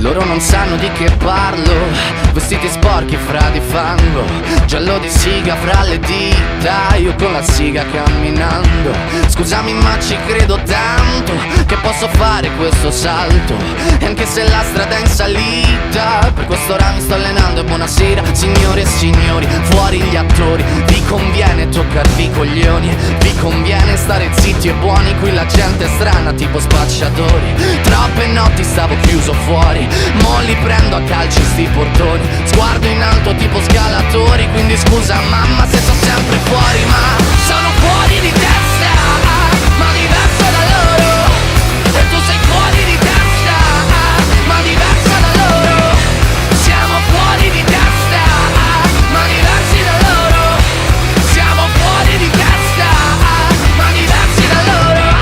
Loro non sanno di che parlo, vestiti sporchi fra di fango, giallo di siga fra le dita, io con la siga camminando. Scusami ma ci credo tanto che posso fare questo salto, e anche se la strada è in salita, per quest'ora mi sto allenando. E buonasera signore e signori, fuori gli attori. Vi conviene toccarvi i coglioni, vi conviene stare zitti e buoni, qui la gente è strana tipo spacciatori. Troppe notti stavo chiuso fuori, mo li prendo a calci sti portoni, sguardo in alto tipo scalatori. Quindi scusa mamma se sto sempre fuori, ma sono fuori di testa, ma diverso da loro. E tu sei fuori di testa, ma diversa da loro. Siamo fuori di testa, ma diversi da loro. Siamo fuori di testa, ma diversi da loro.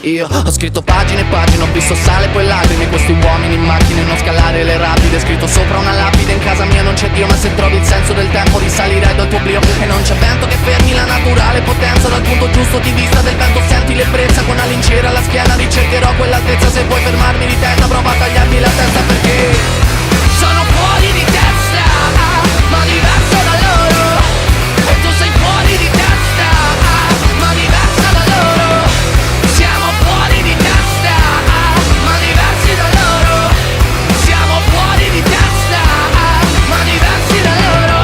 Io ho scritto pagine e pagine, ho visto sale poi lacrime. Questi uomini in macchine, non scalare le rapide. Scritto sopra una lapide, in casa mia non c'è Dio. Ma se trovi il senso del tempo risalirai dal tuo oblio. E non c'è vento che fermi la naturale potenza. Dal punto giusto di vista del vento senti l'ebbrezza. Con una lincera alla schiena ricercherò quell'altezza. Se vuoi fermarmi di testa prova a tagliarmi la testa, perché sono fuori di testa, ma diverso da loro. E tu sei fuori di testa, ma diversa da loro. Siamo fuori di testa, ma diversi da loro. Siamo fuori di testa, ma diversi da loro.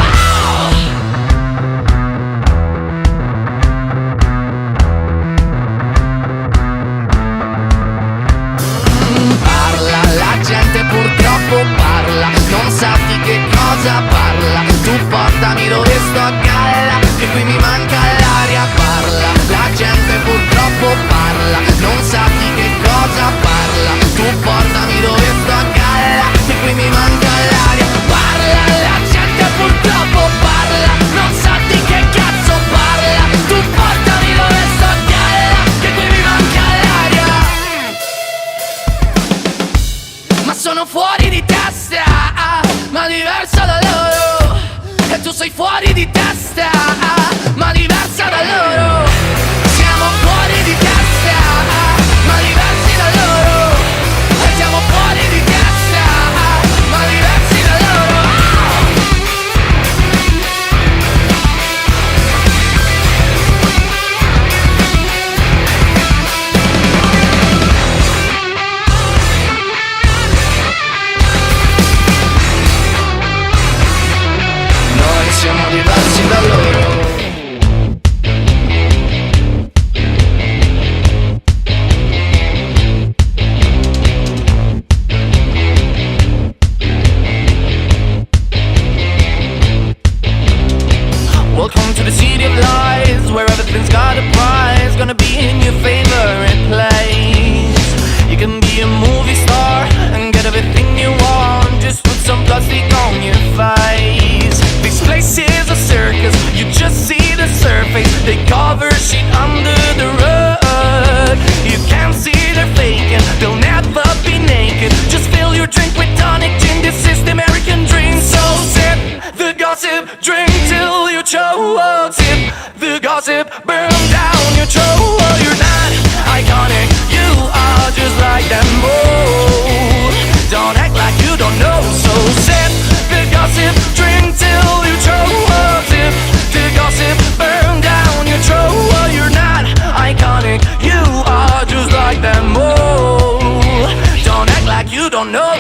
Parla, la gente purtroppo parla, non sa di che cosa parla. Tu portami dove sto a galla, che qui mi manca l'aria. Parla, la gente purtroppo parla, non sa di che cosa parla. Tu portami dove sto a galla, che qui mi manca l'aria. Parla, la gente purtroppo parla, non sa di che cazzo parla. Tu portami dove sto a galla, che qui mi manca l'aria. Ma sono fuori di testa, ma diversa da loro. E tu sei fuori di testa, ma diversa da loro. Siamo fuori di testa, ma diversi da loro. E siamo fuori di testa, ma diversi da loro. your drink with tonic gin. This is the American dream. So sip the gossip, drink till you choke. Sip the gossip, burn down your throat. You're not iconic, you are just like them. Oh, don't act like you don't know. So sip the gossip, drink till you choke. Sip the gossip, burn down your throat. You're not iconic, you are just like them. Oh, don't act like you don't know.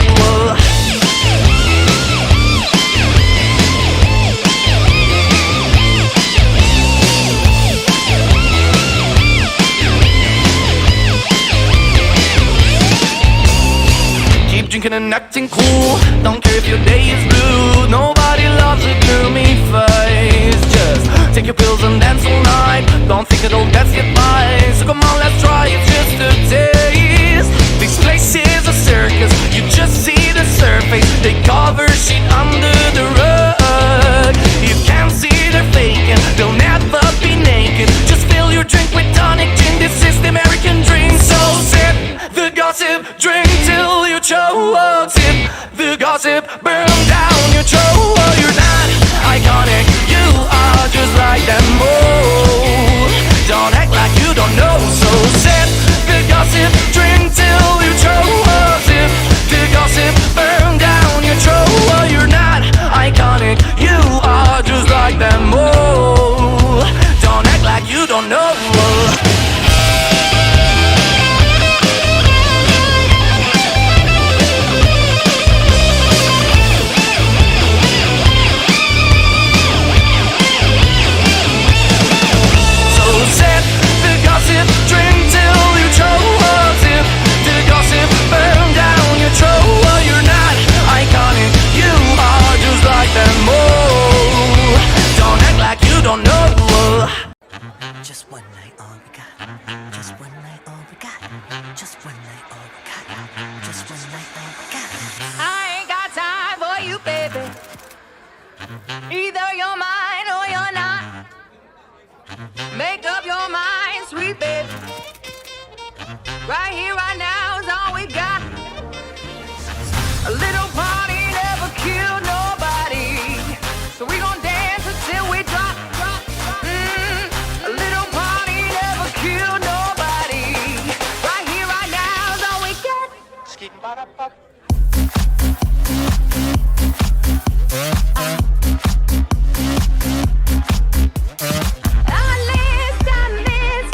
Drinking and acting cool. Don't care if your day is blue. Nobody loves a gloomy face. Just take your pills and dance all night. Don't think it'll get you by. So come on, let's try it just a taste. This place is a circus. You just see the surface. They cover shit under the rug. You can't see they're faking. They'll never be naked. Just fill your drink with tonic gin. This is the American dream. So sip the gossip, drink till you choke. Sip the gossip, burn down your throat. You're not iconic, you are just like them. Oh, don't act like you don't know. So sip the gossip, drink till you choke. Sip the gossip, burn down your throat. You're not iconic, you are just like them. Oh, don't act like you don't know. Drink till you choke. Sip the gossip, burn down your throat. You're not iconic, you are just like them. Oh, don't act like you don't know. Just one night, all we got. Just one night, all we got. Just one night, all we got. Just one night, all we got. I ain't got time for you, baby. Either you're mine or you're not. Make up your mind, sweet baby. Right here, right now is all we got. A little party never killed nobody, so we gon' dance until we drop. A little party never killed nobody. Right here, right now is all we got.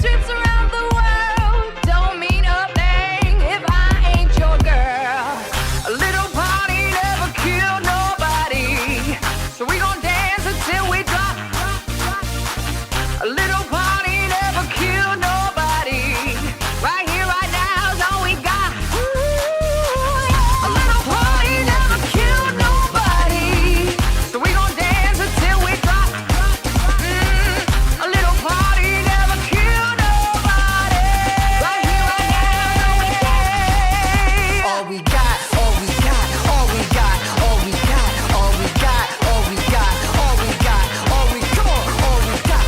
Trips around the world don't mean a thing if I ain't your girl. A little party never killed nobody, so we gon' dance until we drop. A little party never killed nobody. Right here, right now is all we got. A little party never killed nobody, so we gon' dance until we drop. A little party never killed nobody. Right here, right now, All we got, all we got, all we got, all we got, all we got, all we got, all we got, all we come on, all we got,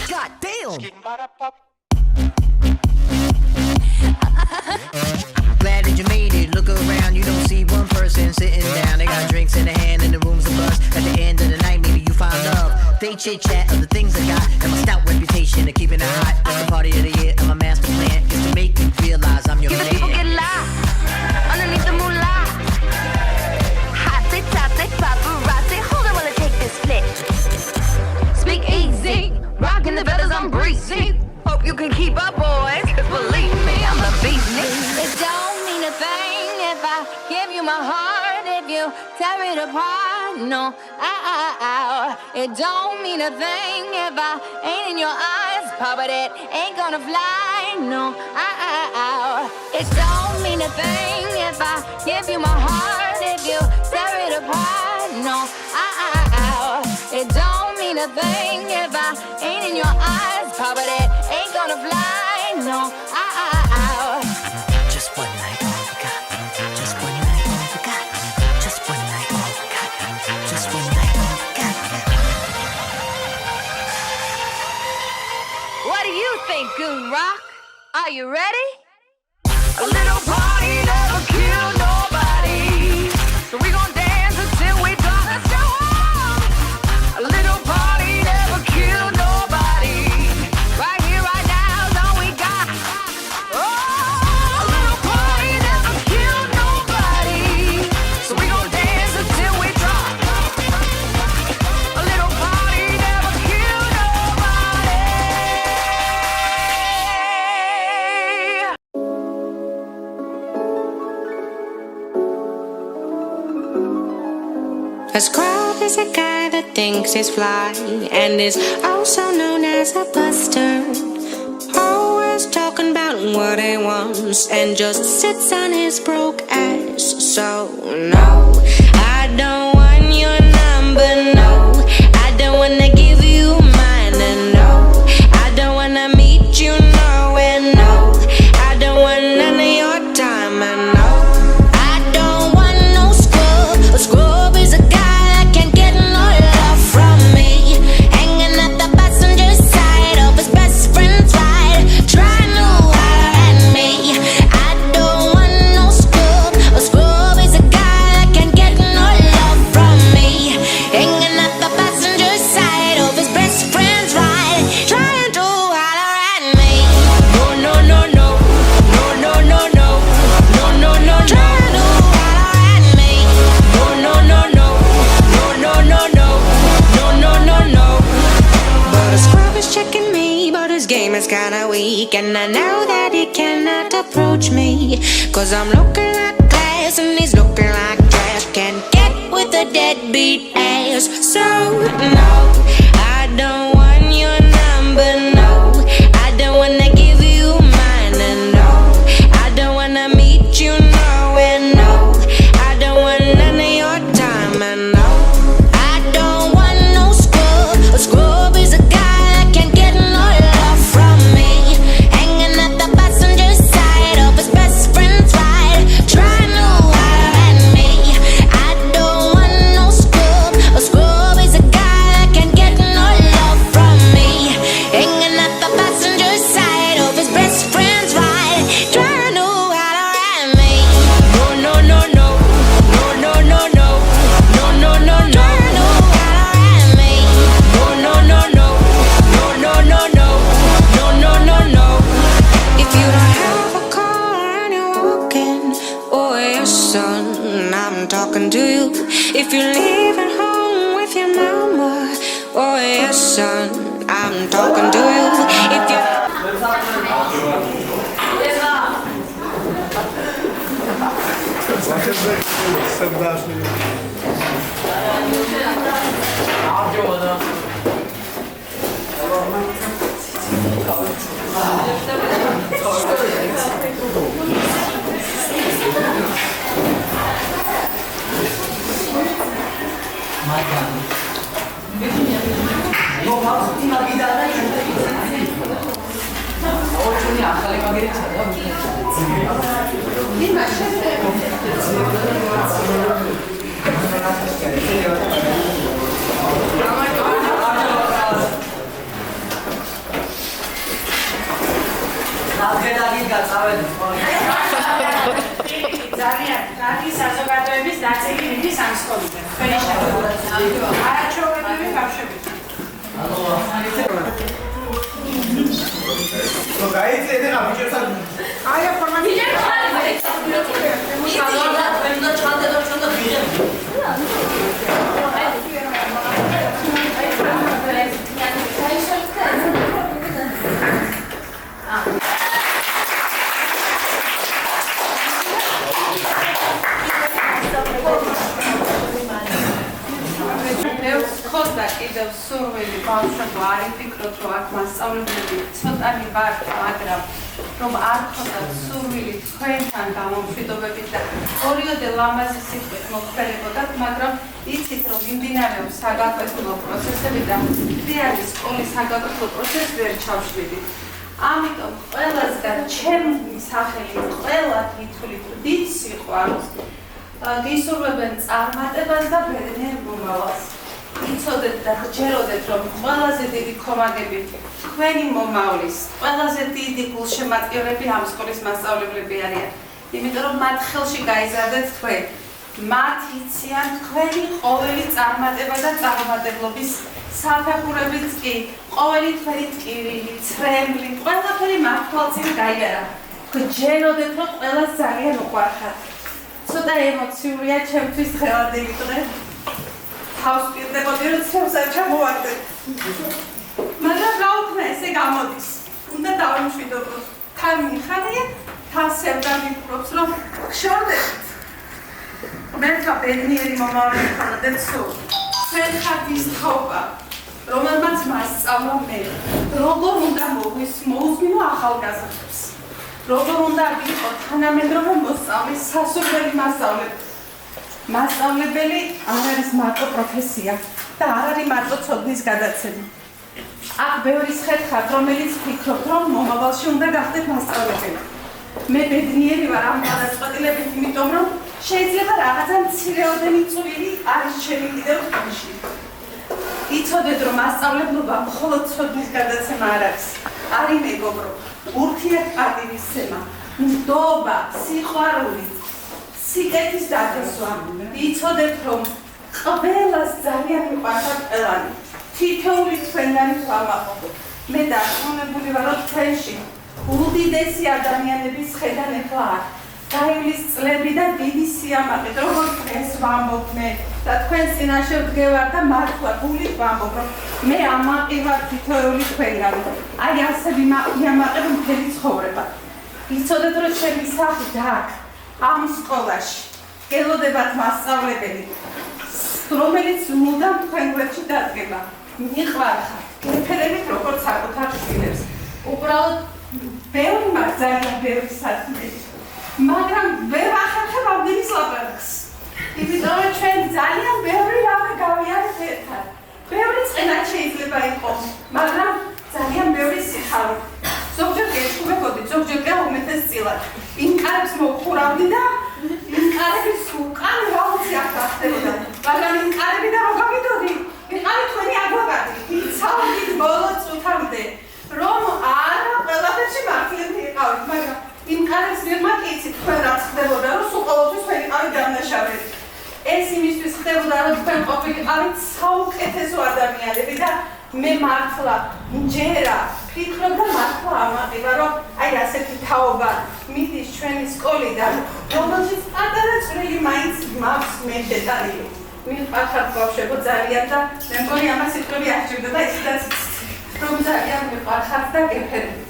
God damn. Glad that you made it. Look around, you don't see one person sitting down. They got drinks in their hand and the room's a buzz. At the end of the night, maybe you find love. They chit chat of the things I got and my stout reputation of keeping it hot. It's the party of the year and my master plan is to make you realize I'm your give the people man. get lost underneath the moonlight. Hot tick, top tick, paparazzi. Hold on while I take this flick. Speak easy, rocking the feathers, I'm breezy. Hope you can keep up, boys, cause believe me, I'm the beast. It don't mean a thing if I give you my heart, if you tear it apart. No, it don't mean a thing if I ain't in your eyes, Papa, that ain't gonna fly. No, it don't mean a thing if I give you my heart, if you tear it apart. No, it don't mean a thing if I ain't in your eyes, Papa, that ain't gonna fly. No, Just one night, all we got. Just one night, all we got. Just one night, all we got. Just one night, all we got. what do you think, Goon Rock? Are you ready? A little party never killed nobody. So we gon' dance until we drop. Let's go on. A little party never killed nobody. Right here, right now is all we got. Oh, a little party never killed nobody. So we gon' dance until we drop. A little party never killed nobody. A scrub is a guy that thinks he's fly and is also known as a buster. Always talking about what he wants and just sits on his broke ass. So no, I don't want your number, no. I don't wanna give you mine, and no, I don't wanna meet you nowhere, no. I don't want none of your time, and no, I don't want no scrub. A scrub is a guy that can't get no love from me, hanging at the passenger side of his best friend's ride, trying to holler at me. I don't want no scrub. A scrub is a guy that can't get no love from me, hanging at the passenger side of his best friend's ride, trying to holler at me. No, no, no, no, no, no, no, no, no, no, no, trying to holler at me. No, no, no, no, no, no, no, no, no, no, no, no. But a scrub is checking me, but his game is kinda weak, and I know that he cannot approach me, 'cause I'm looking like glass and he's looking like trash. Can't get with a deadbeat ass. So no, I don't want your number, no. I don't wanna give you mine, and no, I don't wanna meet you nowhere, no. I don't want none of your time, and no, I don't want no scrub. A scrub is a guy that can't get no love from me, hanging at the passenger side of his best friend's ride, trying to holler at me. I don't want no scrub. A scrub is a guy that can't get no love from me, hanging at the passenger side of his best friend's ride, trying to holler at me. No, no, no, no, no, no, no, no, no, no, no, no, trying to holler at me. No, no, no, no, no, no, no, no, no, no, no, no. If you don't have a car and you're walking, oh yes, son, I'm talking to you. If you're leaving home with your mama, oh yes, son, I'm talking to you. If you ძალიან კარგი საზოგადოების ნაწილი მიდის ამ სკოლიდან. არაჩვეულებრივი ბავშვები. ხოდა კიდევ სურვილი ბავშვებო არ იფიქროთ რომ აქ მასწავლებლები ცოტანი ვართ, მაგრამ რომ არ ხოდა სურვილი თქვენთან გამომშვიდობებით და ორიოდე ლამაზი სიტყვით მოგხერებოდათ, მაგრამ იცით რომ მიმდინარეობს საგაკვეთილო პროცესები და მთლიანი სკოლის საგაკვეთილო პროცესს ვერ ჩავშვიდით. ამიტომ ყველასგან ჩემი სახელი ყველა თითქმის დიდ სიყვარულს გისურვებენ წარმატებას და ბედნიერ მომავალს. იცოდეთ და გჯეროდეთ, რომ ყველაზე დიდი კომაგები თქვენი მომავლის, ყველაზე დიდი გულშემატკივრები ამ სკოლის მასწავლებლები არიან. იმიტომ რომ მათ ხელში გაიზარდეთ თქვენ. მათ იციან თქვენი ყოველი წარმატება და წარმატებლობის საფეხურებიც კი, ყოველი თქვენი ტკივილი, ცრემლი, ყველაფერი მართლწინ გაიარა. გჯეროდეთ, რომ ყველას ძალიან უყვარხართ. ცოტა ემოციურია ჩემთვის დღევანდელი დღე. თავს პირდებოდი, რომ ცემს არ ჩამოვარდეთ. მაგრამ რა უქმე, ესე გამოდის. უნდა დავიმშვიდობოთ. თან მიხარია, თან სევდა მიფრობს, რომ გშორდებით. მერთა ბედნიერი მომავალი ხარდეთ სულ. თქვენ ხართ ის თაობა, რომელმაც მასწავლა მე. როგორ უნდა მოусმინო ახალგაზრდებს. როგორ უნდა ვიყო თანამედროვე მოსწავლის სასურველი მასწავლებელი. მასწავლებელი არ არის მარტო პროფესია და არ არის მარტო ცოდნის გადაცემა. აქ ბევრი ხერხად, რომელიც ფიქრობ, რომ მომავალში უნდა გახდეთ მასწავლებელი. მე ბედნიერი ვარ ამ გადაწყვეტილებით, იმიტომ რომ შეიძლება რაღაცა მცირეოდენი წვლილი არის ჩემი კიდევ თქმაში. იცოდეთ, რომ მასწავლებლობა მხოლოდ ცოდნის გადაცემა არ არის. არის მეგობრობა, ურთიერთპატივისცემა, ნდობა, სიყვარული, სიკეთის დაცვა. იცოდეთ, რომ ყველას ძალიან მიყვარხართ ყველანი. თითოეული თქვენგანი ვამაყობ. მე დარწმუნებული ვარ, რომ თქვენში უდიდესი ადამიანების ხედან ეხლა არ. გაივლის წლები და დიდი სიამაყე, როგორც დღეს ვამბობ მე და თქვენ წინაშე ვდგევარ და მართლა გულით ვამბობ, რომ მე ამაყი ვარ თითოეული თქვენგანი. აი ასე ვიმაყებ მთელი ცხოვრება. იცოდეთ, რომ ჩემი სახლი აქ ამ სკოლაში გელოდებათ მასწავლებელი, რომელიც მუდამ თქვენ გვერდში დადგება. მიყვარხართ, გეფერებით როგორც საკუთარ შვილებს. უბრალოდ ბევრი მაქვს, ძალიან ბევრი სათქმელი. მაგრამ ვერ ვახერხებ ამდენის ლაპარაკს. იმიტომ რომ ჩვენ ძალიან ბევრი რამე გავიარეთ ერთად. ბევრი წყენად შეიძლება იყოს, მაგრამ ძალიან ბევრი სიხარულით. ზოგჯერ გეჩხუბებოდი, ზოგჯერ კი უმეტესწილად. იმ კარებს მოვხურავდი და იმ კარების უკან რაოცი ახლა ხდებოდა. მაგრამ იმ კარები და რო გავიდოდი, ვიყავი თქვენი ადვოკატი. იცავდით ბოლო წუთამდე, რომ არა ყველაფერში მართლები იყავით, მაგრამ იმ კარებს ვიღმა კი იცით თქვენ რაც ხდებოდა, რომ სულ ყოველთვის თქვენ იყავით დამნაშავედ. ეს იმისთვის ხდებოდა, რომ თქვენ ყოფილიყავით საუკეთესო ადამიანები და მე მართლა მჯერა ფიქრობ და მართლა ამაყივა, რომ აი ასეთი თაობა მიდის ჩვენი სკოლიდან, რომელშიც პატარა წვრილი მაინც მაქვს მე შეტანილი. მიყვარხართ ბავშვებო ძალიან და მე მგონი ამას სიტყვები არ ჭირდება, ისედაც რომ ძალიან მიყვარხართ და გეფერებით.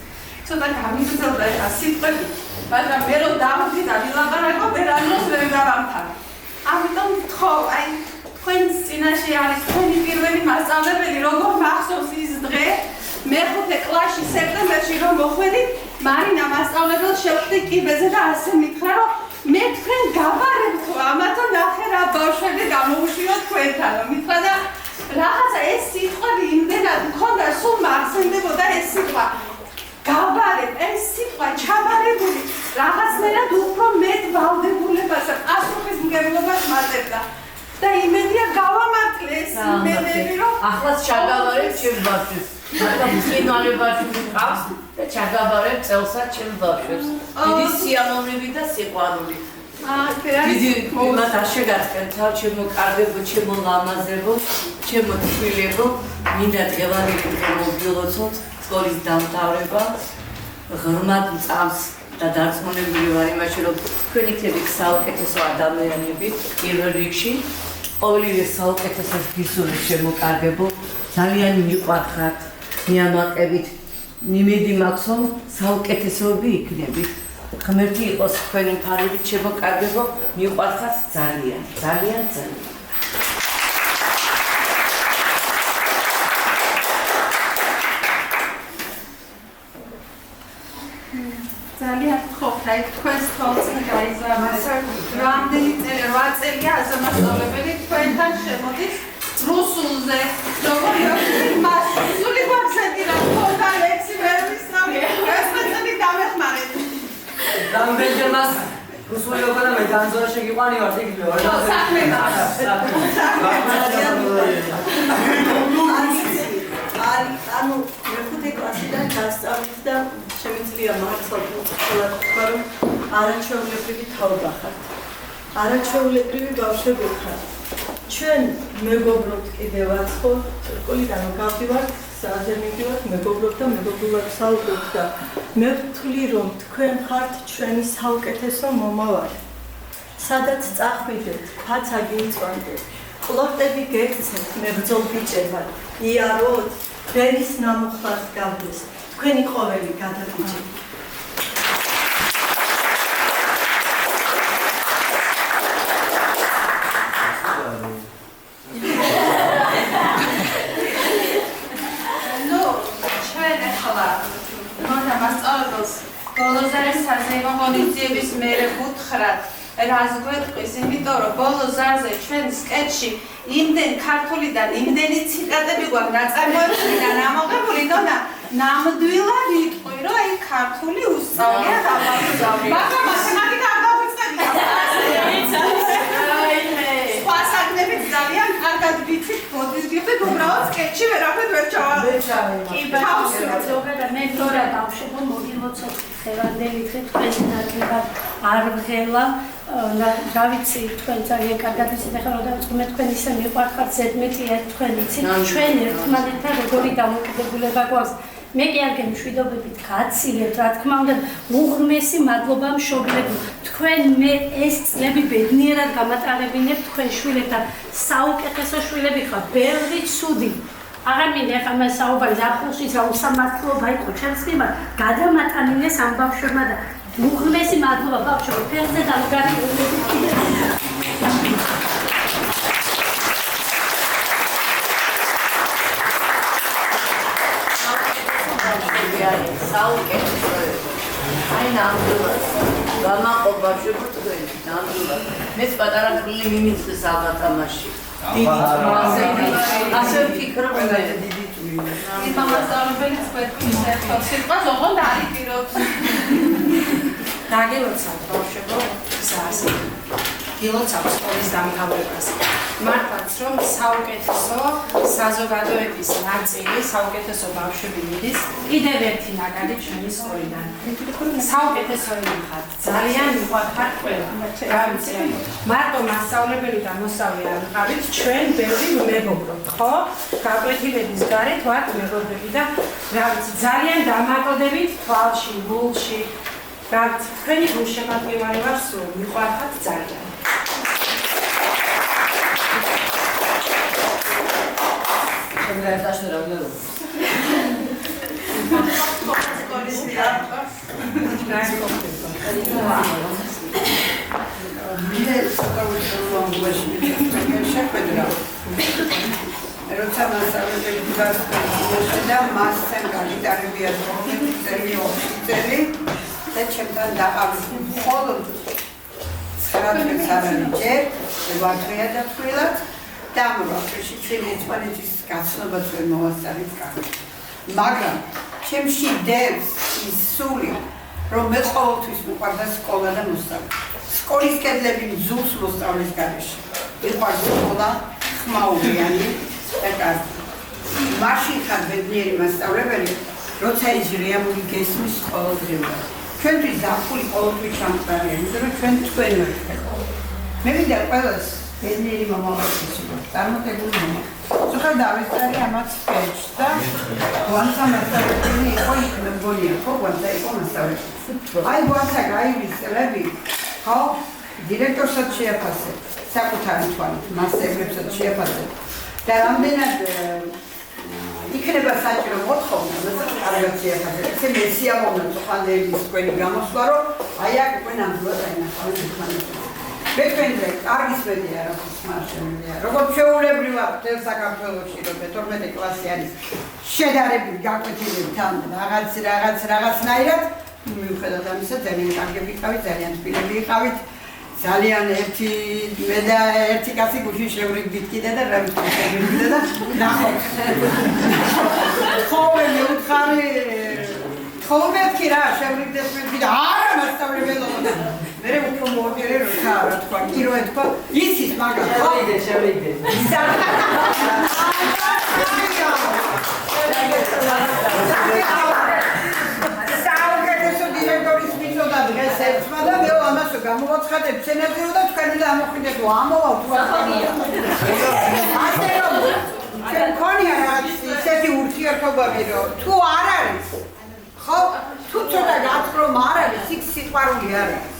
ცოტა გამიგრძელდა ეს სიტყვები, მაგრამ მე რომ დავდი და ვილაპარაკო, ვერანოს ვერ დავამთავრე. ამიტომ ვთხოვ, აი თქვენს წინაშე არის თქვენი პირველი მასწავლებელი, როგორ მახსოვს ის დღე, მეხუთე კლასში სექტემბერში რომ მოხვედი, მარინა მასწავლებელს შევხვდი კიბეზე და ასე მითხრა, რომ მე თქვენ გავარებთო, ამათო ნახე რა ბავშვები გამოუშვიო თქვენთან, მითხრა და რაღაცა ეს სიტყვები იმდენად მქონდა, სულ მახსენდებოდა ეს სიტყვა. გავარებ, ეს სიტყვა ჩავარებული, რაღაცნაირად უფრო მეტ ვალდებულებას და პასუხის მგებლობას მატებდა. და იმედია გავამართლე ეს იმედები, რომ ახლაც ჩაგავარებ ჩემს ბავშვებს. მაგრამ წინვალე ბავშვი მყავს და ჩაგავარებ წელსაც ჩემს ბავშვებს. დიდი სიამოვნები და სიყვარული. დიდი მომად არ შეგაწყენთ, ჩემო კარგებო, ჩემო ლამაზებო, ჩემო თბილებო, მინდა დღევანდელი მოგილოცოთ სკოლის დამთავრება, ღრმად მწამს და დარწმუნებული ვარ იმაში, რომ თქვენ იქნებით საუკეთესო ადამიანები პირველ რიგში. ყოველივე საუკეთესოს გისურვებთ შემოკარგებო, ძალიან მიყვარხართ, მიამაყებით, იმედი მაქვს, რომ საუკეთესოები იქნებით. ღმერთი იყოს თქვენი მფარველით შემოკარგებო, მიყვარხართ ძალიან, ძალიან, ძალიან. ძალიან გთხოვთ, აი თქვენს თვალწინ გაიზარდეთ. რამდენი წელი, 8 წელია ასამასწავლებელი თქვენთან შემოდის რუსულზე. როგორ იქნება მას რუსული გვახსენდი რა თქმა ლექსი ვერ ვისწავლე. ეს მეცები დამეხმარეთ. რამდენჯერმას რუსული ოქანა მე განზორა შეგიყვანი ვარ იგივე ვარ. ანუ მეხუთე კლასიდან დასწავლით და შემიძლია მართლა ვთქვა რომ არაჩვეულებრივი თაობა ხართ. არაჩვეულებრივი ბავშვები ხართ. ჩვენ მეგობრობთ კიდევაც ხო? სკოლიდან გავდივართ, საათზე მივდივართ, მეგობრობთ და მეგობრულად საუბრობთ და მე ვთვლი რომ თქვენ ხართ ჩვენი საუკეთესო მომავალი. სადაც წახვიდეთ, ფაცა გიწვანდეთ, ყლორტები გექცეთ, მებრძოლ ბიჭებად, იაროთ, ბერის ნამუხლად გავდეს, თქვენი ყოველი გადაბიჭები. ბოლოზარის საზეიმო ღონისძიების მერე ვუთხრათ, რას გვეტყვის, იმიტომ რომ ბოლო ზარზე ჩვენ სკეტჩში იმდენ ქართულიდან იმდენი ციტატები გვაქვს ნაწარმოებიდან ამოღებული, თორემ ნამდვილად ვიტყვი, რომ აი ქართული უსწავლია დაბალგზავრი. მაგრამ მათემატიკა არ დავიწყებია. სხვა საკითხებით ძალიან კარგად ვიცით, მოდიდგებთ, უბრალოდ სკეტჩი ვერაფერ ვერ ჩავარდეთ. კი, ბავშვებო, ზოგადად მე თორა ბავშვებო მოგილოცოთ ხევანდელი დღე თქვენი ნაკლებად არ ვღელა რა ვიცი თქვენ ძალიან კარგად ვიცით ახლა რომ დავიწყე თქვენ ისე მიყვარხართ ზედმეტია თქვენ იცით ჩვენ ერთმანეთთან როგორი დამოკიდებულება გვაქვს მე კი არ გემშვიდობებით გაცილეთ რა თქმა უნდა უღრმესი მადლობა მშობლებო თქვენ მე ეს წლები ბედნიერად გამატარებინებ თქვენ შვილებთან საუკეთესო შვილები ხართ ბევრი ცუდი აღარ მინდა ახლა მე საუბარი ზაფხულშიც რა უსამართლობა იყო ჩემს მიმართ გადამატანინეს ამ ბავშვებმა და უღრმესი მადლობა ბავშვებო ფეხზე დამგარილებებით კიდევ საუკეთესო აი ნამდვილად გამაყო ბავშვებო თქვენ ნამდვილად მეც პატარა გული მიმიწეს ალბათ თამაში ასე ვფიქრობ მე იმამაზარებელიც պետք է սերտոսիլված օղոն դարի տիրոց დაგილოცავ ბავშვებო გზას გილოცავ სკოლის დამთავრებას მართლაც რომ საუკეთესო საზოგადოების ნაწილი საუკეთესო ბავშვები მიდის კიდევ ერთი მაგალი ჩვენი სკოლიდან საუკეთესოები ხართ ძალიან მიყვარხართ ყველა რა ვიცი მარტო მასწავლებელი და მოსწავლე არ ვიყავით ჩვენ ბევრი მეგობრობთ ხო გაკვეთილების გარეთ ვართ მეგობრები და რა ვიცი ძალიან დამაკოდებით თვალში გულში რა ვიცი თქვენი გულშემატკივარი ვარ სულ მიყვარხართ ძალიან როცა მასწავლებელი და მასთან გაგიტარებია წელი და ჩემთან დაყავით მხოლოდ 9 წელს არანიჯერ ვარქია და თვილად და ამ როაში ჩვენი ერთმანეთის გაცნობაც ვერ მოვასწარით კარგად. მაგრამ ჩემში დევს ის სული რომ მე ყოველთვის მიყვარდა სკოლა და მოსწავლე. სკოლის კედლები მძულს მოსწავლის გარეშე. მიყვარდა სკოლა ხმაურიანი და კარგი. მაშინ ხარ ბედნიერი მასწავლებელი, როცა ის რეალური გესმის ყოველდღიურად. ჩვენთვის ზაფხული ყოველთვის ჩამწარია, იმიტომ რომ ჩვენ თქვენ ვართ. მე მინდა ყველას ბედნიერი მომავალი ისურვოთ, წარმატებული მომავალი. ზოგადად დავესწარი ამაც სკეჩს და გვანცა მასწავლებელი იყო იქ მე მგონია, ხო გვანცა იყო მასწავლებელი. აი გვანცა გაივლის წლები, ხო დირექტორსაც შეაფასე, საკუთარი თვალით, მასწავლებლებსაც შეაფასე. და რამდენად იქნება საჭირო მოთხოვნა, მასაც კარგად შეაფასე. ესე მე სიამოვნებთ ხანდელის თქვენი გამოსვლა, რომ აი აქ უკვე ნამდვილად აინახავთ თქვენ. მე თქვენზე კარგის მედია როგორც მარშალია. როგორც შეუულებრივად თელ საქართველოში რომ 12 კლასი არის შედარებით გაკვეთილებით თან რაღაცნაირად მიუხედავად ამისა ძალიან კარგები იყავით, ძალიან თბილები იყავით. ძალიან ერთი კაცი გუშინ შევრიგდით კიდე და რა ვიცი და ნახოთ. ხოლმე მეუთხარი ხოლმე კი რა შევრიგდეთ მე და არა მასწავლებელო. მე უფრო მოუღერე როცა რა თქვა, კირო ეთქვა, იცის მაგას. შევიდე. საუკეთესო დირექტორის მიწოდა დღეს ერთმა და მე ამას გამოვაცხადებ სენატორო და თქვენი და ამოხიდეთ ამოვა თუ ასე რომ მქონია რაღაც ისეთი ურთიერთობები რომ თუ არ არის ხო თუ ცოტა გაწრომ არ არის იქ სიყვარული არის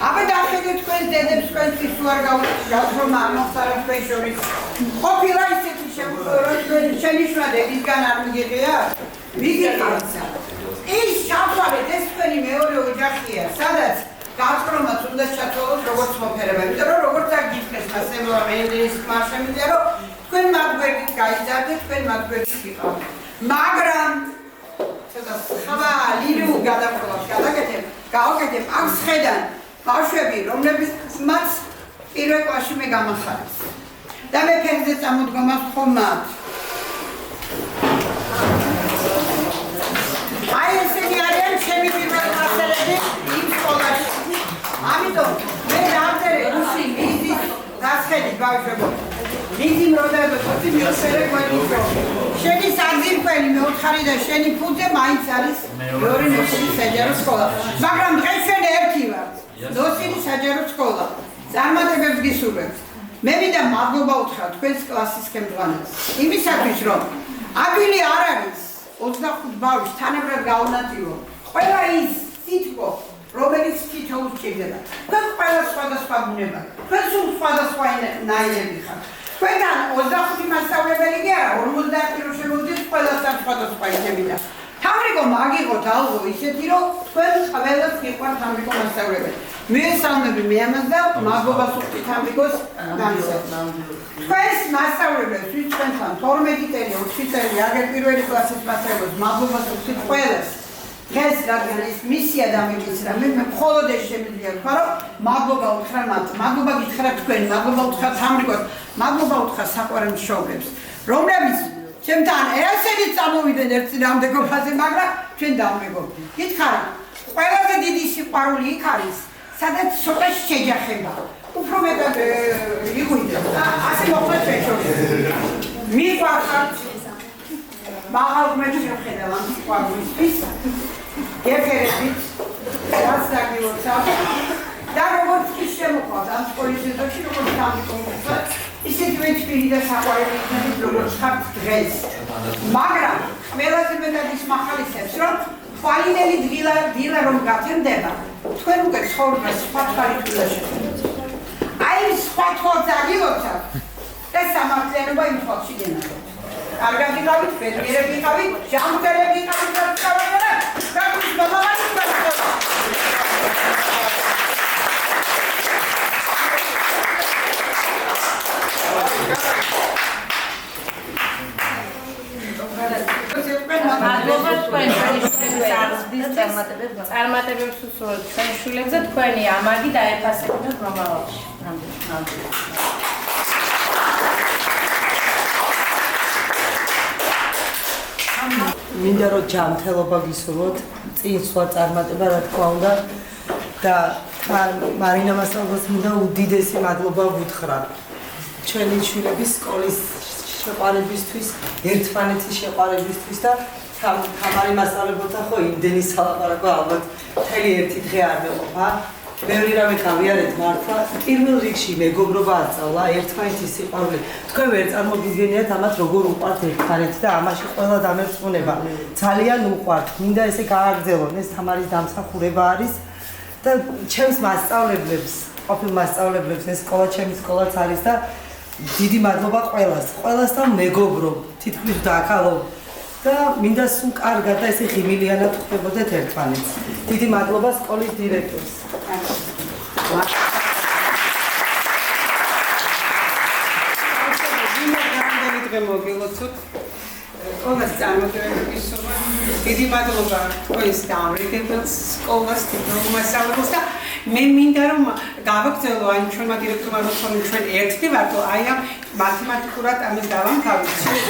აბა დახედეთ თქვენ დედებს თქვენთვის თუ არ გაწრომ არ მოხდარა თქვენ შორის ყოფილა ისეთი შემთხვევა რომ შენიშნა დედისგან არ მიგიღია მიგიღია ის შავშავეთ ეს თქვენი მეორე ოჯახია სადაც გაწრომაც უნდა ჩათვალოთ როგორც მოფერება იმიტომ რომ როგორც არ გითხრეს მასელა მეელის მარშემიძლია რომ თქვენ მაგბერგით გაიზარდეთ თქვენ მაგბერგით იყავთ მაგრამ ცოტა ხვა ლილუ გადაფრთხილავს გავაკეთებ ამ სხედან ბავშვები რომლებიც მათ პირველ კლასში მე გამახარეს და მე ფერზე წამოდგომას ხომად აი ესენი არიან ჩემი პირველ კლასელები იმ სკოლაში ამიტომ მე დავწერე რუსი მიზის დასხედით ბავშვებო მიზი მროდები ხუთი მიოსერე გვენიო შენი საძირკველი მეოთხარი და შენი ფუძე მაინც არის მეორე ნოსირი საჯარო სკოლა მაგრამ დღეს შენ ერთი ვარ ნოსირი საჯარო სკოლა წარმატებებს გისურვებთ მე მინდა მადლობა უთხრა თქვენს კლასის ხელმძღვანელს იმისათვის რომ ადვილი არ არის 25 ბავშვს თანაბრად გაუნაწილო ყველა ის სიტყვა რომელიც თითოეულს ჭირდება თქვენ ყველა სხვადასხვა ბუნება თქვენ სულ სხვადასხვა ნაირები ხართ თქვენთან 25 მასწავლებელი კი არა 50 რო შემოგვიდგეთ ყველასთან სხვადასხვა ისები და თამრიკო მაგიღოთ ალღო ისეთი რომ თქვენ ყველას გიყვართ თამრიკო მასწავლებელი მიესალმები მე ამას და მადლობას უხდი თამრიკოს განსაკუთრებით თქვენს მასწავლებლებს ვის თქვენთან 12 წელი 20 წელი აგერ პირველი კლასის მასწავლებლებს მადლობას უხდით ყველას დღეს რადგან ეს მისია დამიგისრა მე მხოლოდ ეს შემიძლია თქვა რომ მადლობა უთხრა მათ მადლობა გითხრა თქვენ მადლობა უთხრა თამრიკოს მადლობა უთხრა საყვარელ მშობლებს რომლებიც ჩემთან ესენი წამოვიდნენ ერთ წინამდებობაზე მაგრამ ჩვენ დავმეგობ გითხარით ყველაზე დიდი სიყვარული იქ არის სადაც ცოტა შეჯახება უფრო მეტად იღვიდე ასე მოხდა ჩვენ შორის მიყვარხართ მაღალ გმეჯს შეხედავ ამ სიყვარულისთვის გეფერებით რაც დაგილოცავ და როგორც კი შემოყვავთ ამ სკოლის ეზოში როგორც დამიკომხდა ისეთივე თბილი და საყვარელი იქნებით როგორც ხართ დღეს მაგრამ ყველაზე მეტად ის მახალისებს რომ თვალინელი დილა რომ გათენდება თქვენ უკვე ცხოვრებას სხვა თვალით შეხედავთ აი სხვა თვალს აგილოცავთ და სამართლიანობა იმ თვალში გენახებთ კარგად იყავით, ბედნიერები იყავით, ჟამბერები იყავით და წავაგერა და ის მომავალი გასწავლა მადლობა თქვენ წარმატებებს უსურვებთ თქვენ შვილებზე თქვენი ამაგი დაეფასებინოთ მომავალში. მინდა რომ ჯანმრთელობა გისურვოთ, წინსვლა წარმატება რა თქმა უნდა და მარინა მასწავლებელს მინდა უდიდესი მადლობა ვუთხრა. ჩვენი შვილების სკოლის შეყვარებისთვის, ერთმანეთის შეყვარებისთვის და თამარი მასწავლებელთან ხო იმდენი სალაპარაკო ალბათ მთელი ერთი დღე არ მეყოფა. ბევრი რამე გავიარეთ მართლა. პირველ რიგში მეგობრობა ასწავლა, ერთმანეთის სიყვარული. თქვენ ვერ წარმოგიდგენიათ ამათ როგორ უყვართ ერთმანეთს და ამაში ყველა დამერწმუნება. ძალიან უყვართ. მინდა ესე გააგრძელონ, ეს თამარის დამსახურება არის და ჩემს მასწავლებლებს, ყოფილ მასწავლებლებს ეს სკოლა ჩემი სკოლაც არის და დიდი მადლობა ყველას. ყველასთან მეგობრობ, თითქმის დაკალობ და მინდა სულ კარგად და ესე ღიმილიანად ხვდებოდეთ ერთმანეთს. დიდი მადლობა სკოლის დირექტორს. მოგილოცოთ ყველას წარმატებების სურვილ. დიდი მადლობა თქვენს დამრიგებელს, სკოლას, მასწავლებელს და მე მინდა რომ გავაგრძელო ან ჩვენმა დირექტორმა რომ ჩვენ ერთი ვართ, აი ამ მათემატიკურად ამის დავამთავროთ.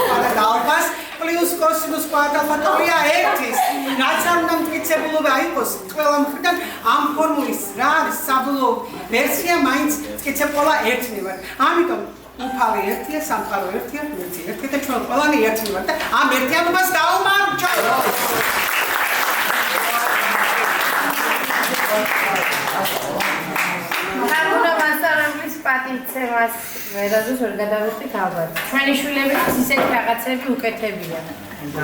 ყველა დაალბას პლუს კოსინუს კვადრატია ერთის. რაც არ უნდა მტკიცებულობა იყოს ყველა მხრიდან ამ ფორმულის არის რა არის საბოლოო ვერსია მაინც მტკიცე ყველა ერთნი ვარ ამიტომ უფალი ერთია სამყარო ერთია მეც ერთი და ჩვენ ყველანი ერთნი ვართ და ამ ერთიანობას დავუმარჯოთ Haruna მასწავლებლის პატივცემას ვერაზუს ვერ გადავიხდით ალბათ. ჩვენი შვილებიც ისეთი რაღაცები უკეთებია.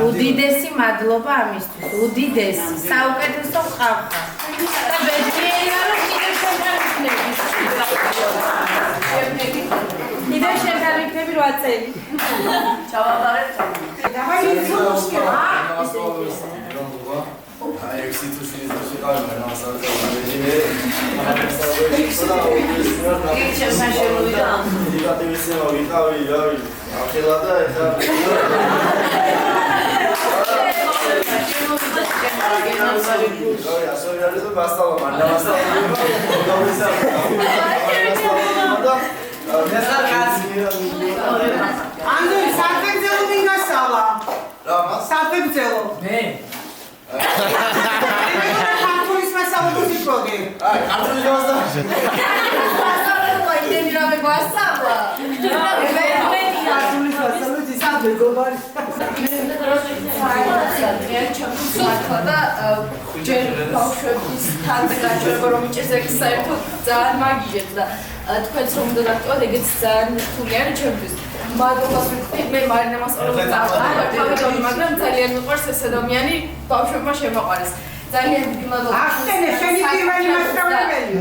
უდიდესი მადლობა ამისთვის. უდიდესი, საუკეთესო ხალხა. და ბედნიერია რომ კიდევ შენთან იქნები. კიდევ შენთან იქნები 8 წელი. ჩავაბარეთ. დავაი ზუსტი რა Ai, eu sinto sim, estou chegando, mas nossa, eu tô na BGE. ქართულის მასალების პროდი. აი, ქართულის მასალა. იმდენი რამე გვასწავლა. ქართულის მასალები ისე მეგობარი. და ჯერ ბავშვების თანდაგაჭრება რომ იჭერს საერთოდ ძალიან მაგიჟეთ და თქვენც რომ უნდა დაგტოვოთ ეგეც ძალიან რთული არის ჩემთვის. მადლობას ვიტყვი მე მარინა მასწავლებლად დავყავდი მაგრამ ძალიან მიყვარს ეს ადამიანი ბავშვებმა შემოყვარეს ძალიან დიდი მადლობა ახსენე შენი პირველი მასწავლებელი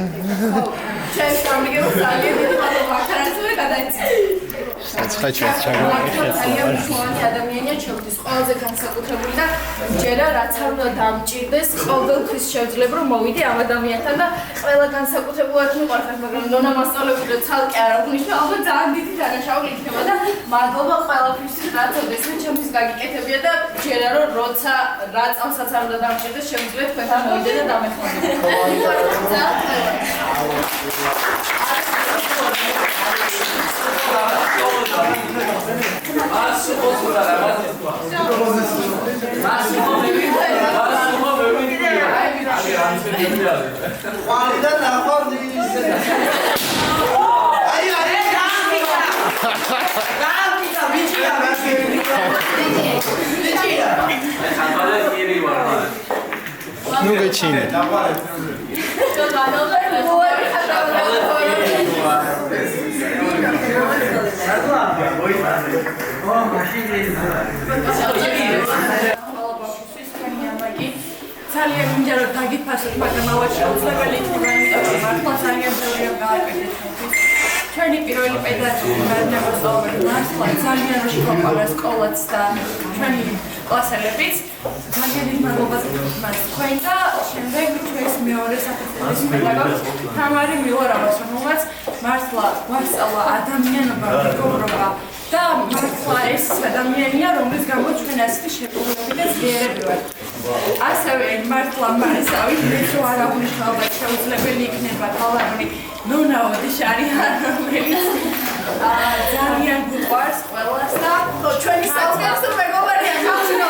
ჩემ სამიგებო ძალიან დიდი მადლობა ახარაცული გადაიცი ძალიან მნიშვნელოვანი ადამიანია ჩემთვის ყველაზე განსაკუთრებული და ჯერა რაც არ უნდა დამჭირდეს ყოველთვის შევძლებ რომ მოვიდე ამ ადამიანთან და ყველა განსაკუთრებულად მიყვარს მაგრამ ნონა მასწავლებელი და ცალკე არ აღნიშნა ალბათ ძალიან დიდი დანაშაული იქნება და მადლობა ყველაფრისთვის რაც ოდესმე ჩემთვის გაგიკეთებია და ჯერა რომ როცა რა წამსაც არ უნდა დამჭირდეს შევძლებ თქვენთან მოვიდე და დამეხმარებოდე Nu vecine. ძალიან მინდა რომ დაგიფასოთ, მაგრამ ალბათ შეუძლებელი იქნება, იმიტომ რომ მართლა ძალიან ბევრი რომ გააკეთეთ. ჩვენი პირველი პედაგოგი მარინა მასწავლებელი მართლა ძალიან შეგვაყვარა სკოლაც და ჩვენი კლასელებიც. ძალიან დიდი მადლობა მას თქვენ და შემდეგ ჩვენს მეორე საფეხურის პედაგოგს თამარი მილორავას, რომელმაც მართლა გვასწავლა ადამიანობა, მეგობრობა და მართლა ეს ადამიანია, რომლის გამო ჩვენ ასეთი შეპყრობები და ძლიერები ვართ. ასევე მართლა მარისავი მეშო არ აღნიშნავდა შეუძლებელი იქნება თალარონი ნონა ოდიშარი რომელიც ძალიან გვყვარს ყველას და ჩვენი საუკეთესო მეგობარია გავშინო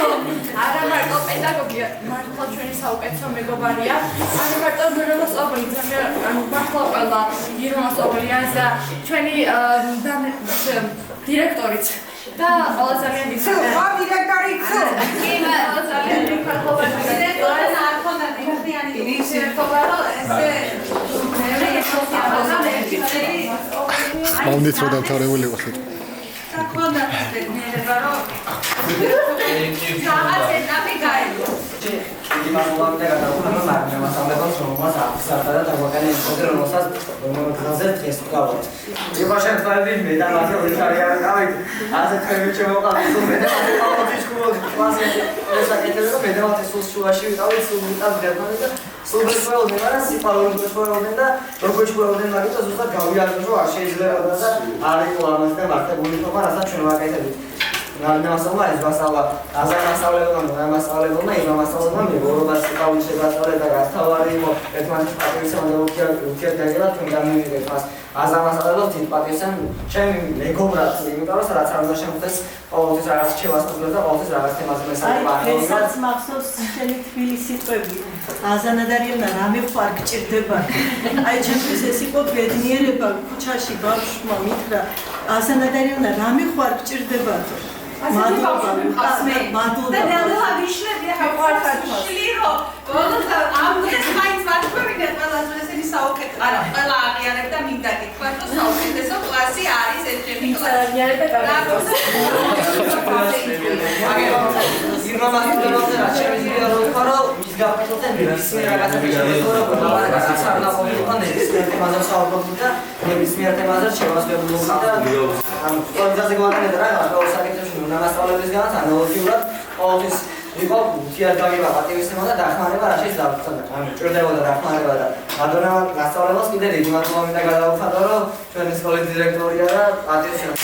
არა მარტო პედაგოგია მართლა ჩვენი საუკეთესო მეგობარია არა მარტო მასწავლებელი ძალიან მართლა ყველა მასწავლებლია და ჩვენი დირექტორიც და ყველა ძალიან დიდი დირექტორიც კი ძალიან დიდი მადლობა დირექტორს არ ხონდა დიახიანი დირექტორა ესე Მომდით რომ დამთავრებული იყო ხეთ. ხონდა დედნიერება რომ რაღაც ეტაპი გაიგო დიდი მადლობა გადავუხმო მარინა მასწავლებლებს რომელმაც აღსარდა და დაგვაკანე იმპოდე რომელსაც რომელზეც დღეს ვკავოთ. იბაშენ თვალები მე და მასე ორი არ გავით. ასე თქვენი შემოყავთ თუ მე და ავთი სკოლაში კლასში მოსაკეთებელი რომ მე და მათი სულ შუაში ვიყავით სულ ვიტავ გერმანიას და სულ შეგვეულდნენ მაგრამ სიფალოვი შეგვეულდნენ და როგორ შეგვეულდნენ მაგით და ზუსტად გავიარეთ რომ არ შეიძლება და არ იყო ამას და მარტო გულითობა რასაც ჩვენ ვაკეთებთ. ნამასწავლებლმა ეს მასწავლა ამასწავლებელმა იმასწავლებელმა მეგობრობას იკავი შეგვასწავლე და გასთავარი იყო ერთმანეთის პატივისცემა და ურთიერთდაგება თქვენ გამივიღეთ მას ამასწავლებელს დიდ პატივისცემ ჩემი მეგობრად იმიტომ რომ სადაც არ უნდა შემოხდეს ყოველთვის რაღაც შევასწავლოთ და ყოველთვის რაღაც თემაზე მესაუბრება ესაც მახსოვს შენი თბილი სიტყვები აზანადარიანა რამე ხარ გჭირდება აი ჩემთვის ეს იყო ბედნიერება ქუჩაში ბავშვმა მითხრა აზანადარიანა რამე ხარ გჭირდება მადლობა და ნელა ვიშლები ხახვარხაშვლირო ბოლოს ამ დღეს მაინც ვაკვირდეთ ყველას ესენი საუკეთ არა ყველა აღიარებ და მინდა გითხრათ რომ საუკეთესო კლასი არის ეს ჩემი კლასი აღიარებ და ირმამასწავლებელზე რაც შემიძლია რომ ვთქვა რომ მის გაფრთხილდან ნებისმიერ რაღაცას ნებისმიერ თემაზე შევასრულებულობა და ანუ ყველაზე გვაგანდა რა გაუსაკეთებს ნამასწავლებელისგანაც ანალოგიურად ყოველთვის იყო ურთიერთდაგება პატივისცემა და დახმარება რასაც დავწოდა ანუ ჭირდებოდა დახმარება და მადონა მასწავლებელს კიდე დიდი მადლობა მინდა გადავუხადო რომ ჩვენი სკოლის დირექტორია და პატივისცემა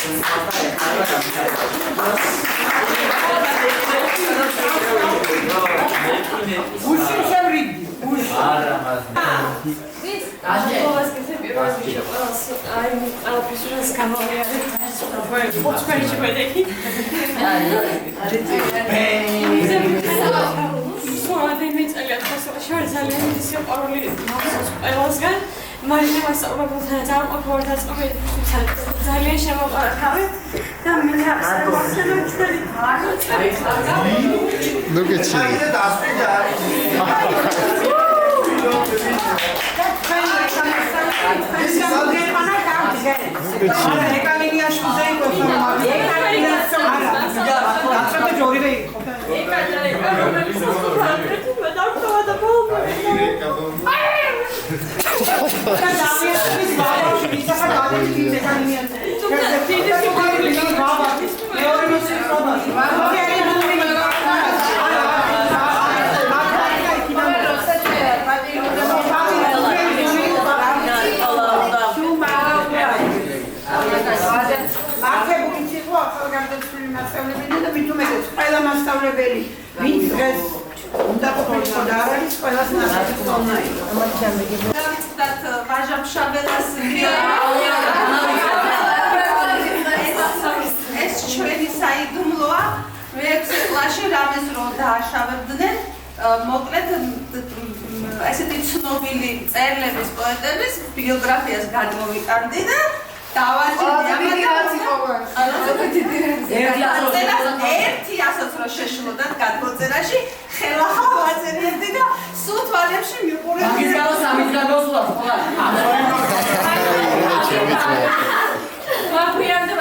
Marina მასწავლებელთან დაამყობოთ ძალიან შემოყართავი და მინდა შემოჩვენი ნუ გეჩი ვინც დღეს უნდა ყოფილიყო და არ არის ყველას ნაცვლად უნდა იყო. დავიწყდათ ვაჟა-ფშაბელას ეს ჩვენი საიდუმლოა. მე-6 კლასში რამეს რო დააშავებდნენ, მოკლედ ესეთი ცნობილი წერლების, პოეტების ბიოგრაფიას გადმოვიტანდი და ერთი ასოც რო შეშლოდათ გადმოწერაში ხელახლა ვაწერებდი და სულ თვალებში მიყურებდი. მაგის გამო სამი დღე მოსულა ხოლმე.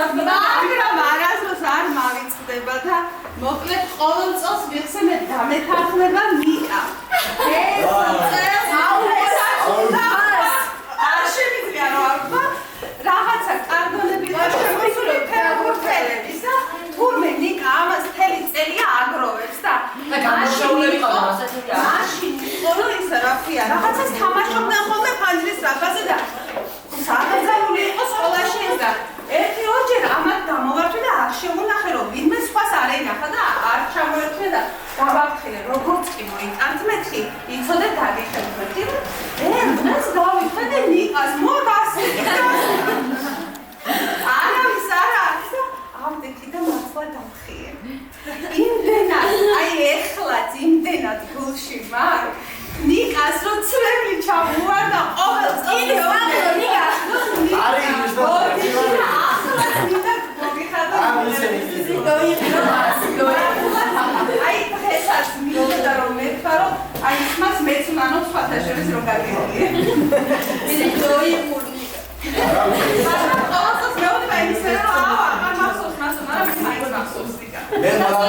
მაგრამ არასდროს არ მავიწყდება და მოკლედ ყოველ წელს ვიხსენებ დამეთანხმება მიკა. არ შემიძლია რომ არქვა რაღაცა კანონები და შემოსული ფერგურთელების და თურმე ნიკა ამას მთელი წელია აგროვებს და გამოსაულები ყავდა ასეთია. მაშინ ყოველ ის რაფია რაღაცას თამაშობდნენ ხოლმე ფანჯრის რაფაზე და საგრძელული იყო სკოლაში ეს და ერთი-ორჯერ ამათ გამოვარჩი და არ შემონახე რომ ვინმე სხვას არ ენახა და არ ჩამოერთვე და გავაფრთხილე როგორც კი მოიტანთმეთი იცოდე დაგიხელმეთი და ეს გავიხედე ნიკას მოდასი არავის არ არის და ამდექი და მართლა დამხიე იმდენად აი ეხლაც იმდენად გულში მაგ ნიკას რო ცრემლი ჩამოვარდა ყოველ წელს ნიკა არის აი დღესაც მინდა რომ მეთქვა რომ აი მას მეც მანო სხვათა შორის რომ გაგიგია მე დოიმული მაგრამ ყოველთვის მეუბნება იმის რომ არ მახსოვს მაგრამ მაინც მახსოვს ნიკა მე მაგრამ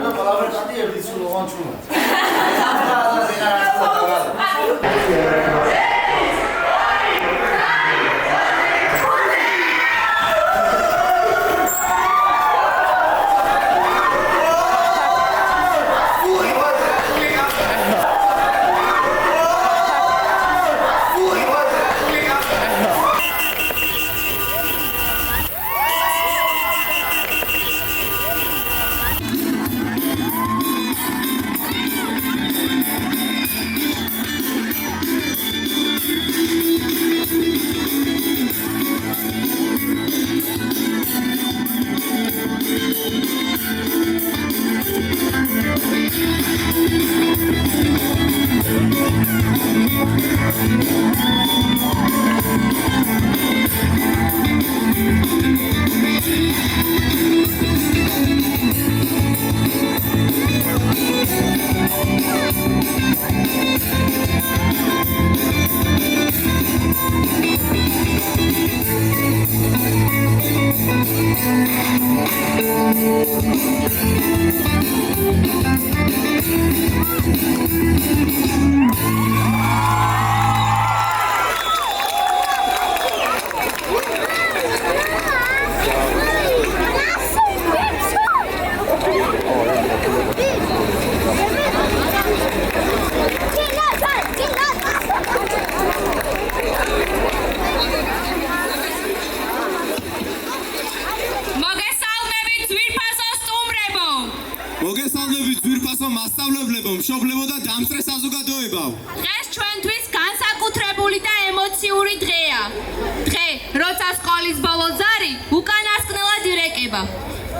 მე პალავრატი ერთი სულ ოღონ ჩუმა მოგულებავ. დღეს ჩვენთვის განსაკუთრებული და ემოციური დღეა. დღე, როცა სკოლის ბოლო ზარი უკანასკნელად ირეკება.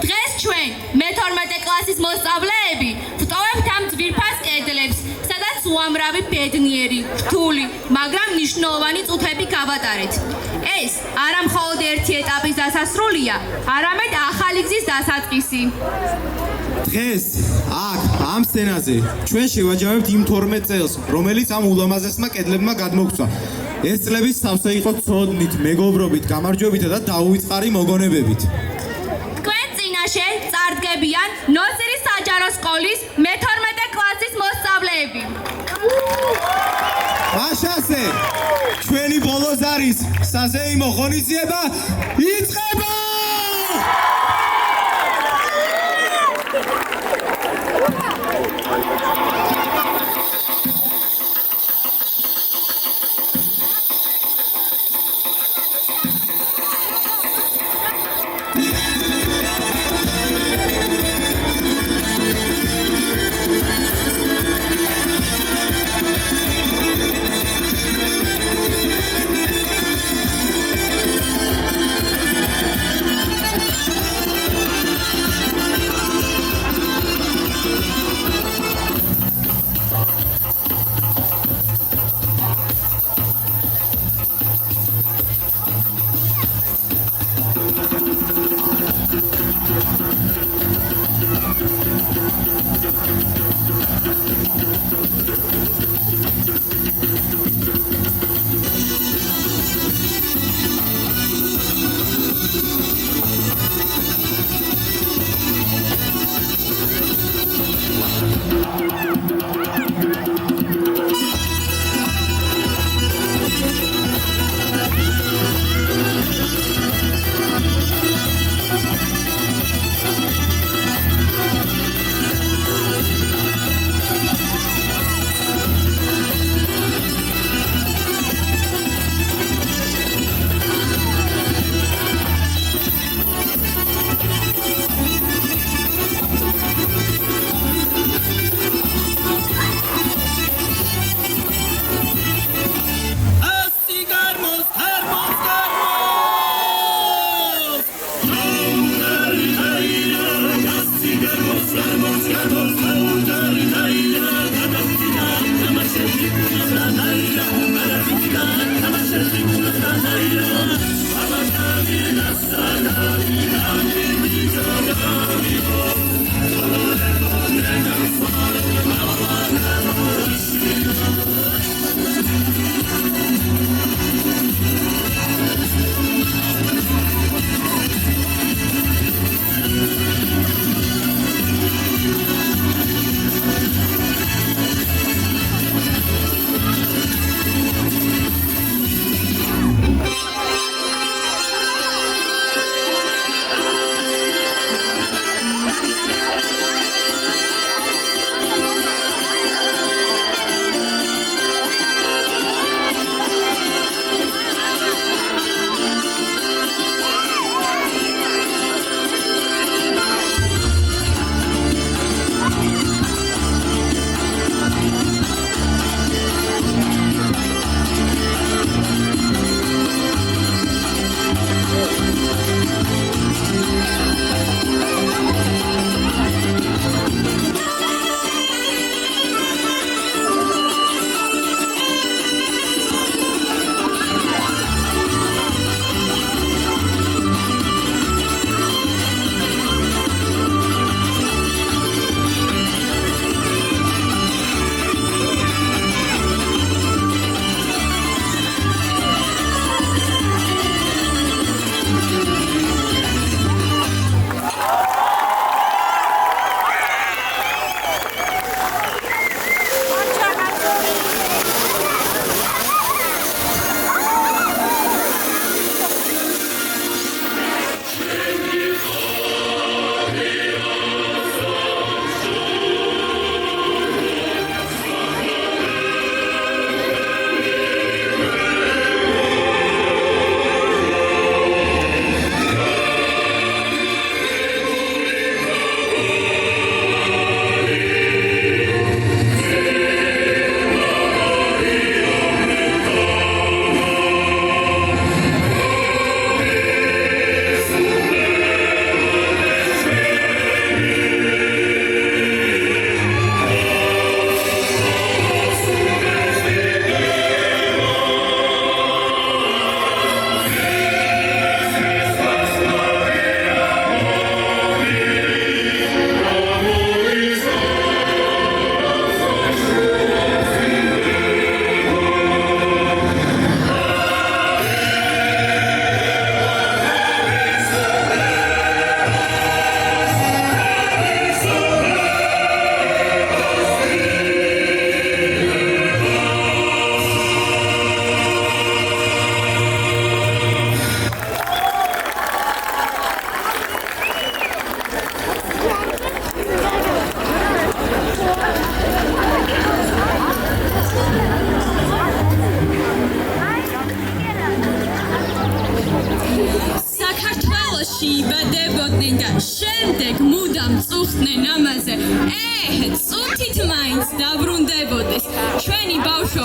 დღეს ჩვენ მე-12 კლასის მოსწავლეები ვტოვებთ ამ ძვირფას კედლებს, სადაც უამრავი ბედნიერი, რთული, მაგრამ მნიშვნელოვანი წუთები გავატარეთ. ეს არა მხოლოდ ერთი ეტაპის დასასრულია, არამედ ახალი გზის დასაწყისი. დღეს აქ ამ სცენაზე ჩვენ შევაჯამებთ იმ 12 წელს, რომელიც ამ ულამაზესმა კედლებმა გადმოგვცა. ეს წლები სავსე იყო ცოდნით, მეგობრობით, გამარჯვებითა და დაუვიწყარი მოგონებებით. თქვენ წინაშე წარდგებიან ნოსირის საჯარო სკოლის მე-12 კლასის მოსწავლეები. მაშასე, ჩვენი ბოლო ზარის საზეიმო ღონისძიება იწყება!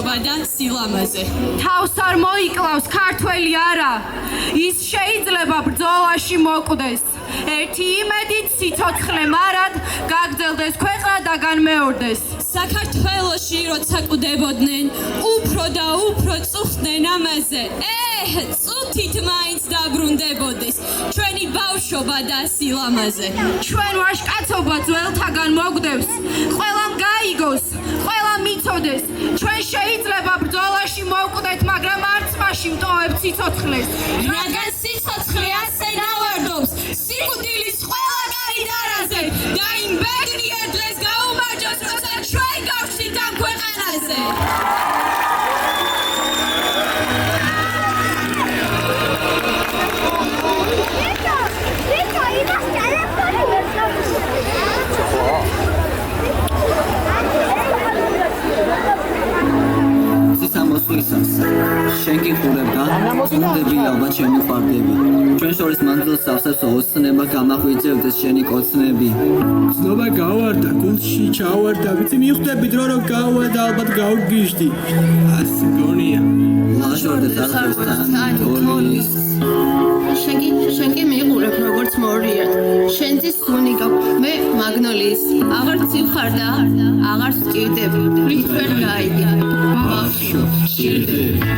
ბავშვობა და სილამაზე. თავს არ მოიკლავს ქართველი არა, ის შეიძლება ბრძოლაში მოკვდეს. ერთი იმედით სიცოცხლე მარად გაგრძელდეს ქვეყნა და განმეორდეს. საქართველოში როცა კვდებოდნენ, უფრო და უფრო წუხდნენ ამაზე. წუთით მაინც დაბრუნდებოდეს ჩვენი ბავშვობა და სილამაზე. ჩვენ ვაჟკაცობა ძველთაგან მოგვდევს, ყველამ გაიგოს, ყველამ მიცოდეს. ჩვენ შეიძლება ბრძოლაში მოვკვდეთ, მაგრამ არც მაშინ მტოვებ სიცოცხლეს. რადგან სიცოცხლე ასე დავარდობს, სიკვდილის ყველა გაიდარაზე და იმ ბედნიერ დღეს გაუმარჯოს, როცა ჩვენ გავხსნით ამ ქვეყანაზე. სამოსვლისას შენ გიყურებდა გუნდები ალბათ შემიყვარდები ჩვენ შორის მანძილ სავსებს ოცნება გამახვიძებდეს შენი კოცნები ცნობა გავარდა გულში ჩავარდა ვიცი მიხვდები დრო რომ გავარდა ალბათ გავგიშდი ასე გონია ლაჟორდა თარგოსთან თოლის შენ კი მიყურებ როგორც მორიად შენთვის სუნი გაქვს მე მაგნოლიის აღარ ცივხარ და აღარ სჭირდები რით ვერ გაიგე ბავშვო სჭირდები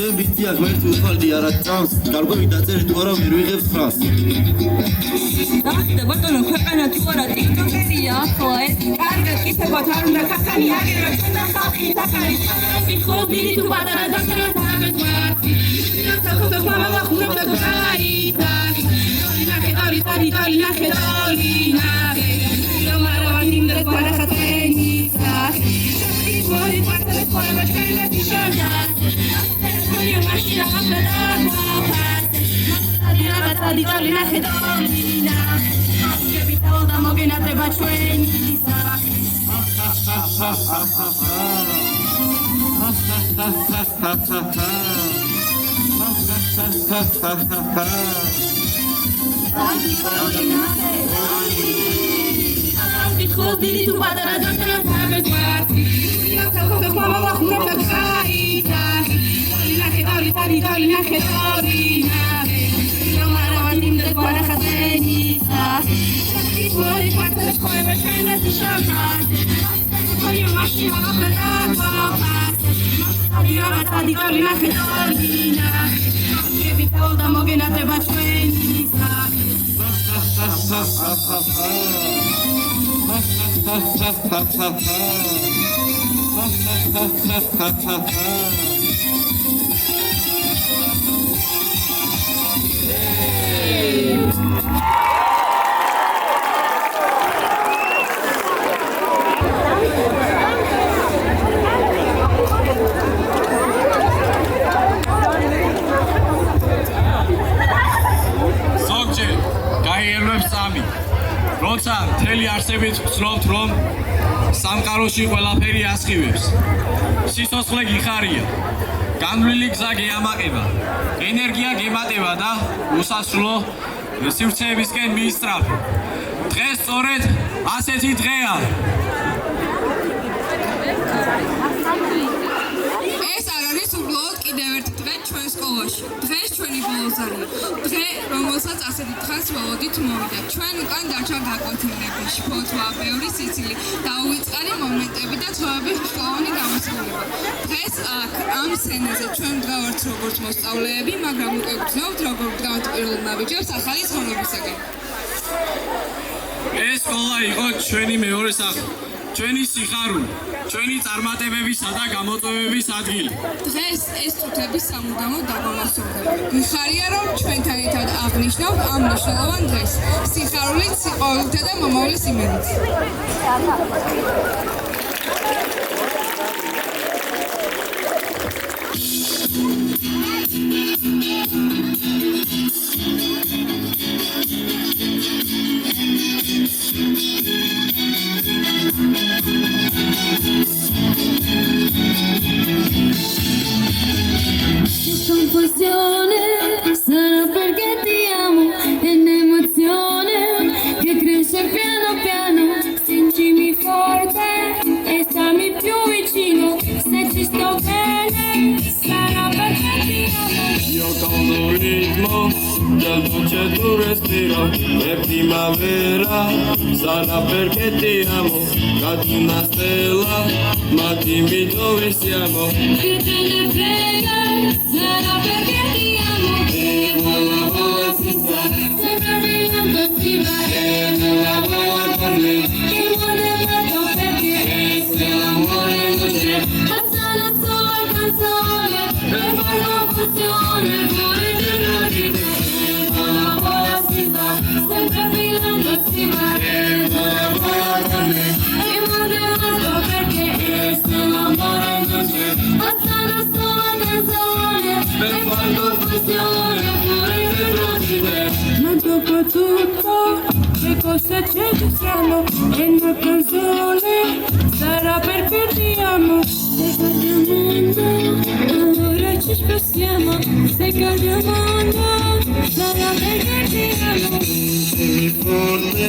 ჩემ ბიტია ღმერთი უხალდი არა წამს გარკვევი დაწერით თუ არა ვერ ვიღებს ფრას დახტე ბატონო ქვეყანა თუ არა ტიკტოკია ახლა ეს კარგად კითხებათ არ უნდა ქაქანი აგერა ჩვენდა ხალხი თახარი მიხოლ ბირი თუ პატარა დაქრა თამეს ვარცი საერთოდ ხმამა ხურობდა გაიტა ნახე არი ნახე ნახე მარა ვინდა ყარა ხატენი ის მოდი პატარა ყარა ჩაილა ტიშანა Didolina, hedolina, che vitolda mogena treba čuenjica. Didolina, hedolina, ზოგჯერ გაიერთებს სამი. როცა მთელი არსებით ვცნობთ, რომ სამყაროში ყველაფერი ასხივებს. სიცოცხლე გიხარია. განვლილი გზა გეამაყება. ენერგია გემატება და უსასრულო სივრცეებისკენ მიისწრაფო. დღეს სწორედ ასეთი დღეა. ეს არ არის უბრალოდ კიდევ ერთი დღე ჩვენ სკოლაში. დღეს ჩვენი ბოლოზარია. დღე, რომელსაც ასეთი დღეს ველოდით მოვიდა. ჩვენ უკან დარჩა გაკვეთილები, შფოთვა, ბევრი სიცილი, დაუვიწყარი მომენტები და ცხოვების მნიშვნელოვანი გამოსახულება. დღეს აქ ამ სცენაზე ჩვენ ვდგავართ როგორც მოსწავლეები, მაგრამ უკვე ვგრძნობთ როგორ ვდგავართ პირველ ნაბიჯებს ახალი ცხოვრებისაგან. ეს სკოლა იყო ჩვენი მეორე სახლი, ჩვენი სიხარული, ჩვენი წარმატებებისა და გამოწვევების ადგილი. დღეს ეს წუთები სამუდამოდ დაგამასწორდება. გიხარია რომ ჩვენთან ერთად აღნიშნავთ ამ მნიშვნელოვან დღეს. სიხარულით, სიყვარულითა და მომავლის იმედით. Confusione, sarà perché ti amo, è un'emozione che cresce piano piano, stringimi forte e stammi più vicino, se ci sto bene, sarà perché ti amo. Io con un ritmo del dolce tu respiro, è primavera, sarà perché ti amo, cade una stella, ma dimmi dove siamo. Che te ne frega, sarà perché ti amo. E vola vola si sa, sempre brillando si va. E vola vola con me, che muore mato perché se l'amore non c'è. Alzano solo canzone, per far confusione, fuori dentro di te. E vola vola si va, sempre brillando si va. E vola vola con me, che muore mato perché se l'amore non c'è. Alzano solo canzone, per far confusione, fuori dentro di te. Ma dopo tutto, che cosa c'è che siamo? E una canzone sarà perché ti amo. Se cade il mondo, allora ci spostiamo. Se cade il mondo, sarà perché ti amo. Stringimi forte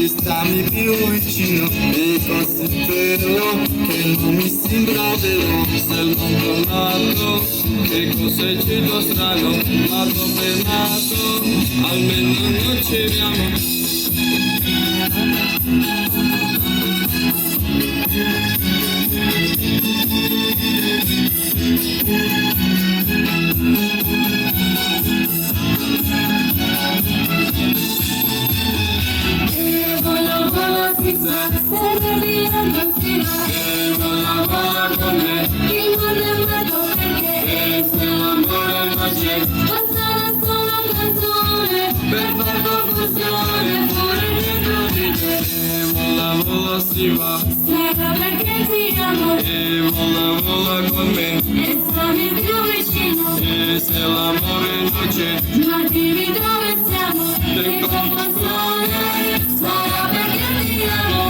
e stammi più vicino, e così bello che non mi sembra vero. Sei lontanato, che cos'è cielo strano, ma dove è nato, almeno non ci vediamo. E vola vola si sa, sempre brillando si va. E vola vola con me, Chi muore mato perché se l'amore non c'è. Alzano solo canzone, per far confusione, fuori dentro di te. e vola vola si va. Sarà perché ti amo. E vola vola con me, E stammi più vicino, e se l'amore non c'è. ma dimmi dove siamo. Che confusione, sarà perché ti amo.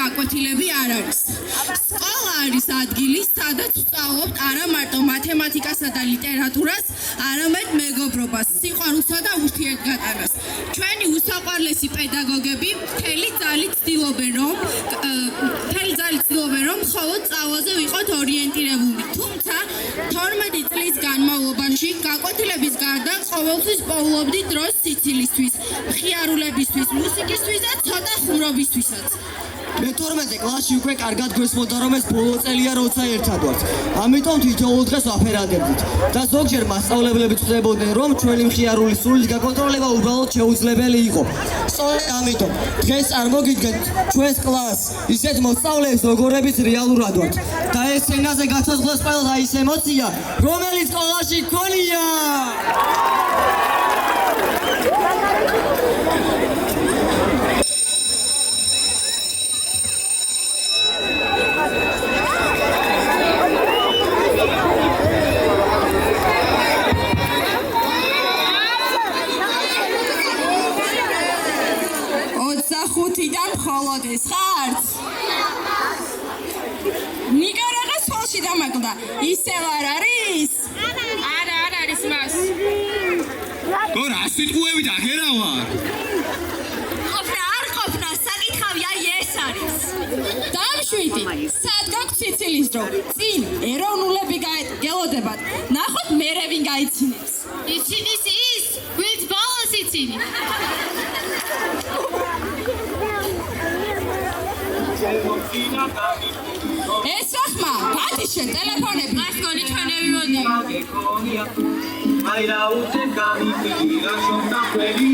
გაკვეთილები არ არის. სკოლა არის ადგილი, სადაც ვსწავლობთ არა მარტო მათემატიკასა და ლიტერატურას, არამედ მეგობრობას, სიყვარულსა და ურთიერთგატანას. ჩვენი უსაყვარლესი პედაგოგები მთელი ძალით ცდილობენ, რომ მხოლოდ სწავლაზე ვიყოთ ორიენტირებული. თუმცა 12 წლის განმავლობაში გაკვეთილების გარდა ყოველთვის პოულობდით დროს სიცილისთვის, მხიარულებისთვის, მუსიკისთვის და ცოტა ხუმრობისთვისაც. მე 12 კლასში უკვე კარგად გვესმოდა რომ ეს ბოლო წელია როცა ერთად ვართ. ამიტომ თითოეულ დღეს ვაფერადებდით. და ზოგჯერ მასწავლებლები წდებოდნენ რომ ჩვენი მხიარული სულით გაკონტროლება უბრალოდ შეუძლებელი იყო. სწორედ ამიტომ დღეს წარმოგიდგენთ ჩვენს კლასს, ისეთ მოსწავლეებს როგორებიც რეალურად ვართ. და ეს სცენაზე გაცოცხლოს ყველა ის ემოცია, რომელიც სკოლაში გქონია. ხუთიდან მხოლოდ ეს ხართ? ნიკა რაღაც ხოლში დამაკლდა. ისევ არ არის? არა, არ არის მას. გო რა სიტყვებით აღერავარ? ყოფნა არ ყოფნა, საკითხავია ეს არის. დამშვიდი, სად გაქვს სიცილის დრო? წინ ეროვნულები გელოდებათ. ნახოთ მერე ვინ გაიცინებს. იცინის ის, ვინც ბოლოს იცინი. ეს ახმა, გათიშენ ტელეფონები. მასკონი ჩვენები მოდი. აი რა უცე გამიწი რა შობდა ფერი.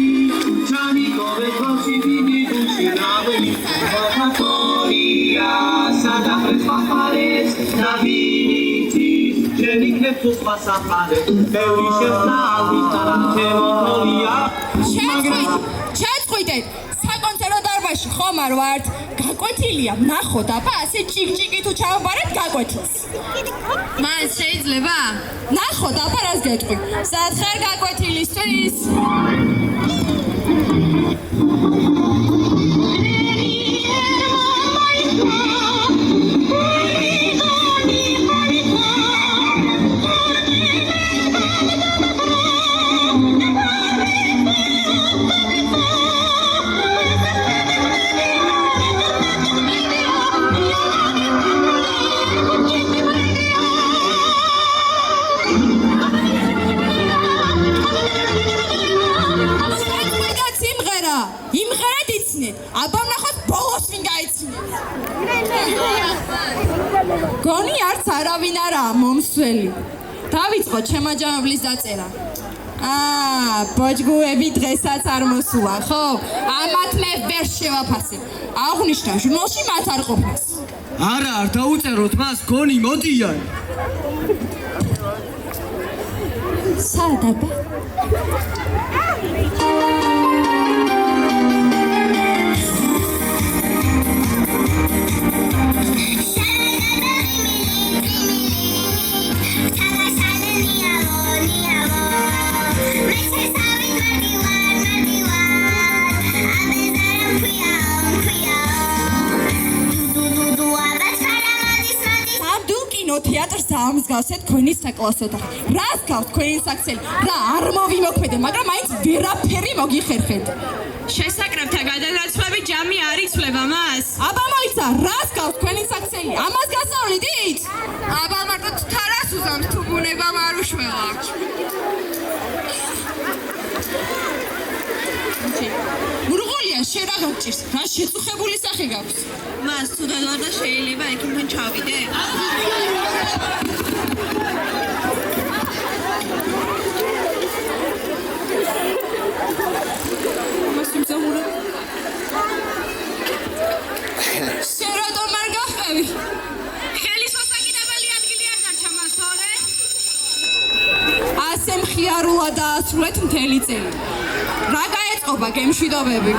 ჩანი გოვე გოში დიდი დუში რაველი. ფაქტორია სადაფრეს ფახარეს და ვინიცი. შენი ქნებს მასახარე. ბევრი შესწავლის და ჩემონოლია. შეწყვიტეთ. საკონცერტო დარბაზში ხომ არ ვართ? გაკვეთილია, ნახოთ აბა, ასე ჭიკჭიკი თუ ჩავაბარეთ გაკვეთილს. მას შეიძლება? ნახოთ აბა, რას გეტყვი? სათხარ გაკვეთილისთვის? აბა ნახოთ ბოლოს ვინ გაიცინებს. გონი არც არავინ არაა მომსველი. დავიწყო ჩემაჯამებლის დაწერა. ბოჭგუები დღესაც არ მოსულა, ხო? ამათ მე ვერ შევაფასებ. აღნიშნა ჟურნალში მათ არ ყოფნას. არა, არ დაუწეროთ მას, გონი მოდიან. სად აბა? თეატრს დაამსგავსეთ თქვენი საკლასო ოთახი. რას გავს თქვენი საქციელი? რა არ მოვიმოქმედე, მაგრამ მაინც ვერაფერი მოგიხერხეთ. შესაკრებთა გადანაცვლები ჯამი არ იცვლება მას. აბა მოიცა, რას გავს თქვენი საქციელი? ამას გასავლიდით? აბა მარტო თარას უზამს თუ ბუნებამ არ უშველა. მურღოლია შენ რა გაჭირს? რა შეწუხებული სახე გაქვს? მას თუ დადვარდა შეიძლება ექიმთან ჩავიდე? შენ რატომ არ გახვევი? ხელის მოსაკიდებელი ადგილი არ დარჩა მას თორე? ასე მხიარულად დაასრულეთ მთელი წელი. რა გაეწყობა გემშვიდობები?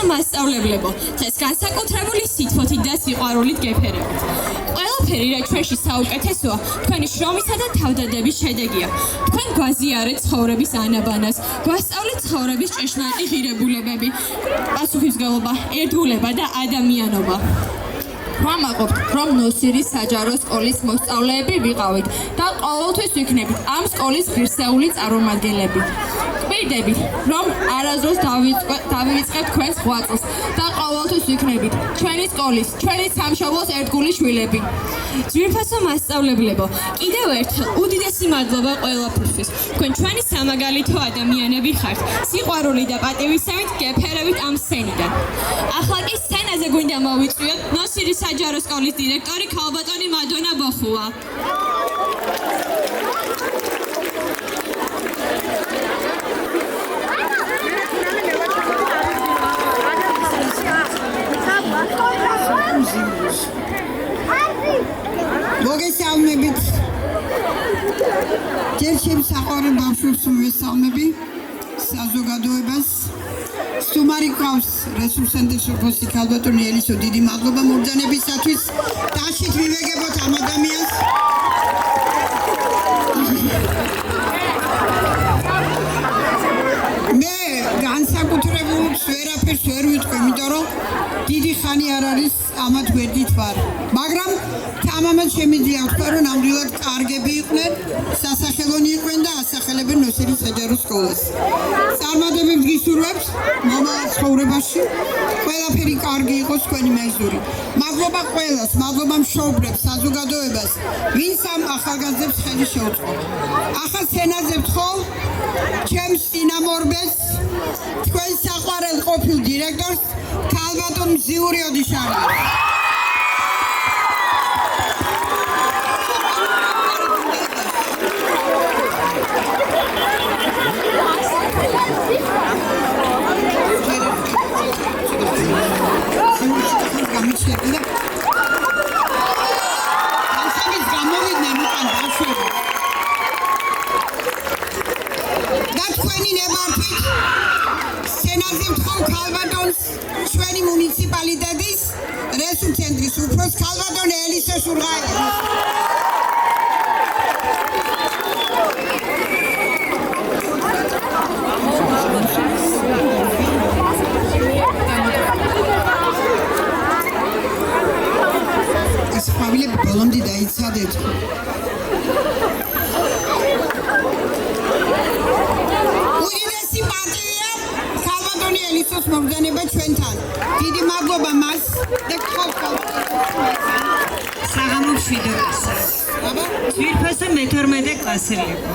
მასწავლებლებო, დღეს განსაკუთრებული სითბოთით და სიყვარულით გეფერებით. ყველაფერი, რა ჩვენში საუკეთესოა, თქვენი შრომისა და თავდადების შედეგია. თქვენ გვაზიარეთ ცხოვრების ანაბანას, გვასწავლეთ ცხოვრების ჭეშმარიტი ღირებულებები, პასუხისმგებლობა, ერთგულება და ადამიანობა. ვამაყობთ, რომ ნოსირის საჯარო სკოლის მოსწავლეები ვიყავით და ყოველთვის ვიქნებით ამ სკოლის ღირსეული წარმომადგენლები. გვირდებით, რომ არასდროს დავივიწყებთ თქვენს ღვაწლს და ყოველთვის ვიქნებით ჩვენი სკოლის, ჩვენი სამშობლოს ერთგული შვილები. ძვირფასო მასწავლებლებო, კიდევ ერთხელ უდიდესი მადლობა ყველაფრისთვის. თქვენ ჩვენი სამაგალითო ადამიანები ხართ. სიყვარული და პატივისცემით გეფერებით ამ სცენიდან. ახლა კი სცენაზე გვინდა მოვიწვიოთ ნოსირის საჯარო სკოლის დირექტორი ქალბატონი მადონა ბოხუა. მოგესალმებით. ჯერ შემსაყვარებ ბავშვებს მოვესალმები საზოგადოებას. სტუმარი ყავს რესურსენტრის უფროსი ქალბატონი ელისო, დიდი მადლობა მობრძანებისათვის. დაშით მივეგებოთ ამ ადამიანს. მე განსაკუთრებულს ვერაფერს ვერ ვიტყვი, იმიტომ რომ დიდი ხანი არ არის ამათ გვერდით ვარ. მაგრამ თამამად შემიძლია ვთქვა, რომ ნამდვილად კარგები იყვნენ, სასახელონი იყვნენ და ასახელებენ ნოსირის საჯარო სკოლას. წარმატებებს გისურვებთ მომავალ ცხოვრებაში. ყველაფერი კარგი იყოს თქვენი მეზური. მადლობა ყველას, მადლობა მშობლებს, საზოგადოებას, ვინც ამ ახალგაზრდებს ხელი შეუწყო. ახლა სცენაზე ვთხოვ ჩემს წინამორბედს, თქვენ საყვარელ ყოფილ დირექტორს ქალბატონ მზიური ოდიშარიას. თქვენი ნებართვით სენატზე ვთხოვ ქალბატონს ჩვენი მუნიციპალიტეტის რესურსცენტრის უფროს ქალბატონ ელისე შურღაიას. Family ბოლომდე დაიცადეთ. უდიდესი პარტია ქალბატონი ელისოს მოგზაურობა ჩვენთან. დიდი მადლობა მას და საღამო მშვიდობას. ძვირფასო მე-12 კლასელი იყო.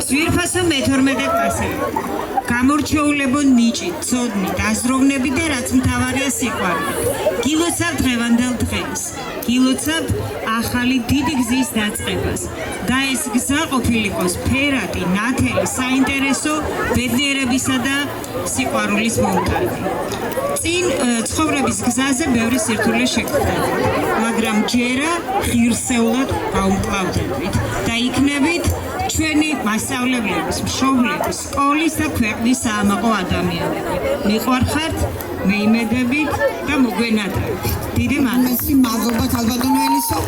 ძვირფასო მე-12 კლასელი. გამორჩეულებო ნიჭი, ცოდნი, დაზროვნები და რაც მთავარია სიყვარული. გილოცავ დღევანდელ დღეს. გილოცავ ახალი დიდი გზის დაწყებას. და ეს გზა ყოფილიყოს ფერადი, ნათელი, საინტერესო, ბედნიერებისა და სიყვარულის მომტანი. წინ ცხოვრების გზაზე ბევრი სირთულე შეგხვდებით, მაგრამ ჯერა ღირსეულად გაუმკლავდებით და იქნებით ჩვენი მასწავლებლების, მშობლების, სკოლის და ქვეყნის საამაყო ადამიანები. მიყვარხართ, მეიმედებით და მოგვენატრებით. დიდი მადლობა ქალბატონო ელისო.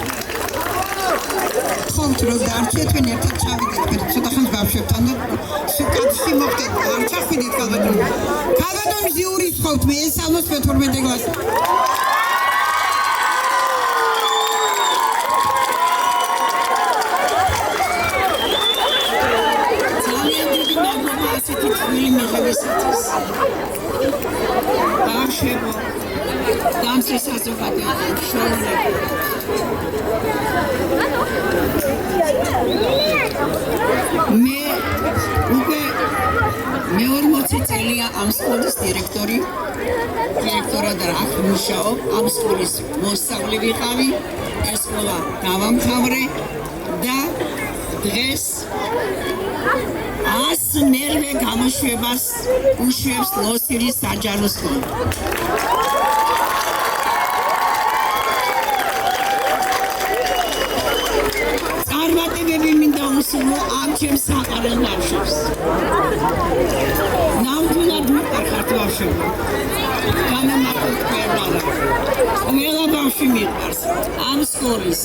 ხომ რომ დაარჩიეთ თქვენ ერთად ჩავიდეთ, ცოტა ხანს ბავშვებთან და სუკათში მოხდეთ. არ ჩახვიდეთ ქალბატონო. ქალბატონი ზიურის ხოვთ მე ესალმოს მე-12 კლასი. მიღებისათვის ბავშვებო დამსე საზოგადოება შრომები მე უკვე მე-40 წელია ამ სკოლის დირექტორად აქ მუშაობ, ამ სკოლის მოსწავლე ვიყავი, ეს სკოლა დავამთავრე და დღეს 100 მერვე გამოშვებას უშვებს ლოსირის საჯარო სკოლა. წარმატებები მინდა უსურვო ამ ჩემს საყარელ ბავშვებს. ნამდვილად მიყვარხართ ბავშვებო. გამომართოთ ყველარა. ყველა ბავშვი მიყვარს ამ სკოლის,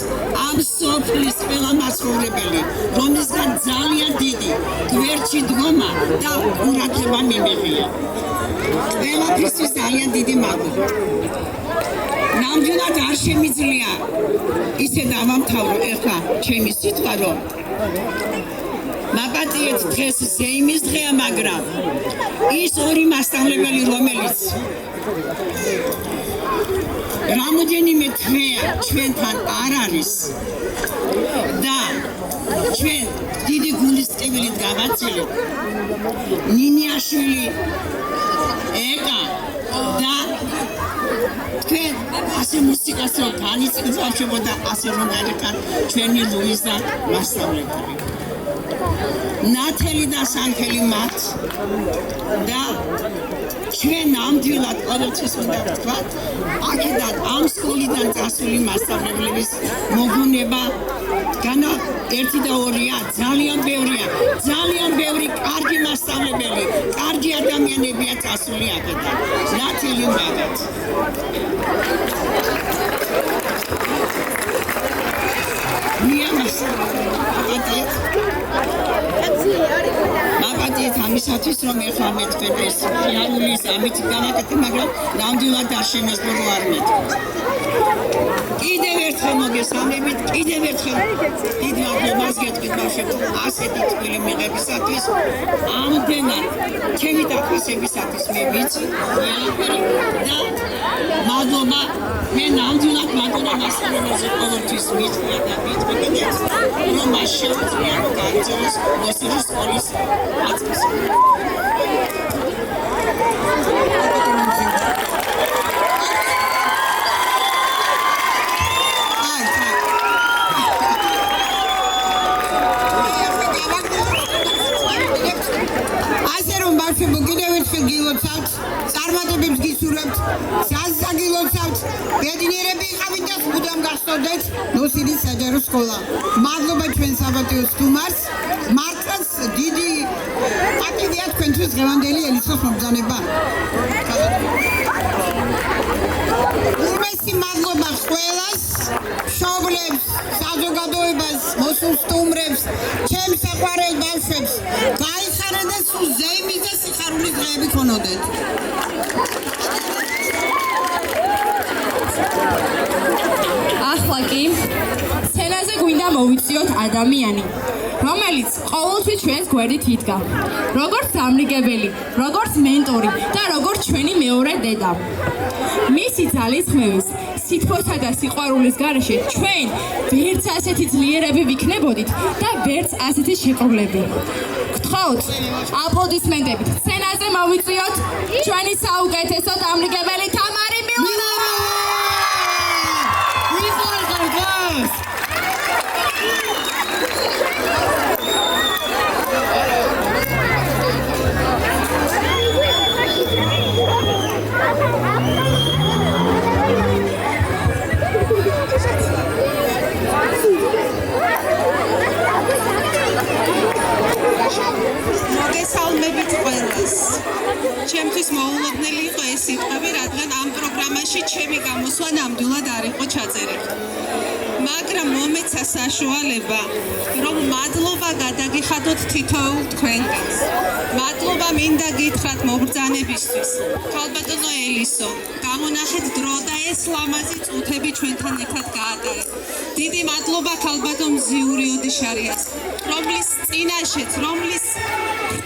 ამ სოფლის ყველა მასწავლებელი, რომლისგან ძალიან დიდი გვერდში დგომა და ყურადღება მიმიღია. ყველაფრისთვის ძალიან დიდი მადლობა. ნამდვილად არ შემიძლია ისე დავამთავრო ეხლა ჩემი სიტყვა, რომ მაპატიეთ დღეს ზეიმის დღეა, მაგრამ ის ორი მასწავლებელი, რომელიც რამოდენიმე დღეა ჩვენთან არ არის და ჩვენ დიდი გულისწყებილით გავაცილებ, ნინიაშვილი, ეკა და თქვენ ასე მუსიკას რომ განიცდით ბავშვებო და ასე რომ დაერქათ ჩვენი ლუიზა მასწავლებელი. ნათელი და სანთელი მათ და ჩვენ ნამდვილად ყოველთვის უნდა ვთქვათ, აქედან ამ სკოლიდან წასული მასწავლებლების მოგონება განა ერთი და ორია, ძალიან ბევრია, ძალიან ბევრი კარგი მასწავლებელი, კარგი ადამიანებია წასული აქედან. ნათელი მაგათ. მაპატიეთ ამისათვის, რომ ეხლა მე თქვენ ეს რეალულის ამით გავაკეთე, მაგრამ ნამდვილად არ შემეძლო არ მეთქვა. კიდევ ერთხელ მოგესალმებით, კიდევ ერთხელ დიდ მადლობას გეტყვით ბავშვებო, ასეთი თბილი მიღებისათვის, ამდენად ჩემი დაფასებისათვის მე ვიცი, ყველაფერი და მადლობა, მე ნამდვილად მადლობა მასწავლებელზე ყოველთვის მithქია და მithქია, რომ მას შეუძლია რომ გააგრძელოს ლოსირის სკოლის აწესება. საზაგილოცავთ ბედნიერები იყავით და მუდამ გახსოვდეთ ნუსირის საჯარო სკოლა. მადლობა ჩვენ საბატიო სტუმარს. მართლაც დიდი პატივია თქვენთვის დღევანდელი ელისოს მობრძანება. უმეტესი მადლობა ყველას, მშობლებს, საზოგადოებას, მოსულ სტუმრებს, ჩემს საყვარელ ბავშვებს. გაიხარეთ და სულ ზეიმის და სიხარულის დღეები ქონოდეთ. ახლა კი სცენაზე გვინდა მოვიწიოთ ადამიანი, რომელიც ყოველთვის ჩვენს გვერდით იდგა, როგორც დამრიგებელი, როგორც მენტორი და როგორც ჩვენი მეორე დედა. მისი ძალისხმევის, სითბოსა და სიყვარულის გარეშე ჩვენ ვერც ასეთი ძლიერები ვიქნებოდით და ვერც ასეთი შეყრვლები. გთხოვთ, აპლოდისმენტებით სცენაზე მოვიწიოთ ჩვენი საუკეთესო დამრიგებელი თამარი მილანოვი. მოგესალმებით ყველას. ჩემთვის მოულოდნელი იყო ეს სიტყვები, რადგან ამ პროგრამაში ჩემი გამოსვლა ნამდვილად არ იყო ჩაწერილი. მაგრამ მომეცა საშუალება, რომ მადლობა გადაგიხადოთ თითოეულ თქვენგანს. მადლობა მინდა გითხრათ მობრძანებისთვის. ქალბატონო ელისო, გამონახეთ დრო და ეს ლამაზი წუთები ჩვენთან ერთად გაატარეთ. დიდი მადლობა ქალბატონ მზიური ოდიშარიას, რომლის წინაშეც, რომლის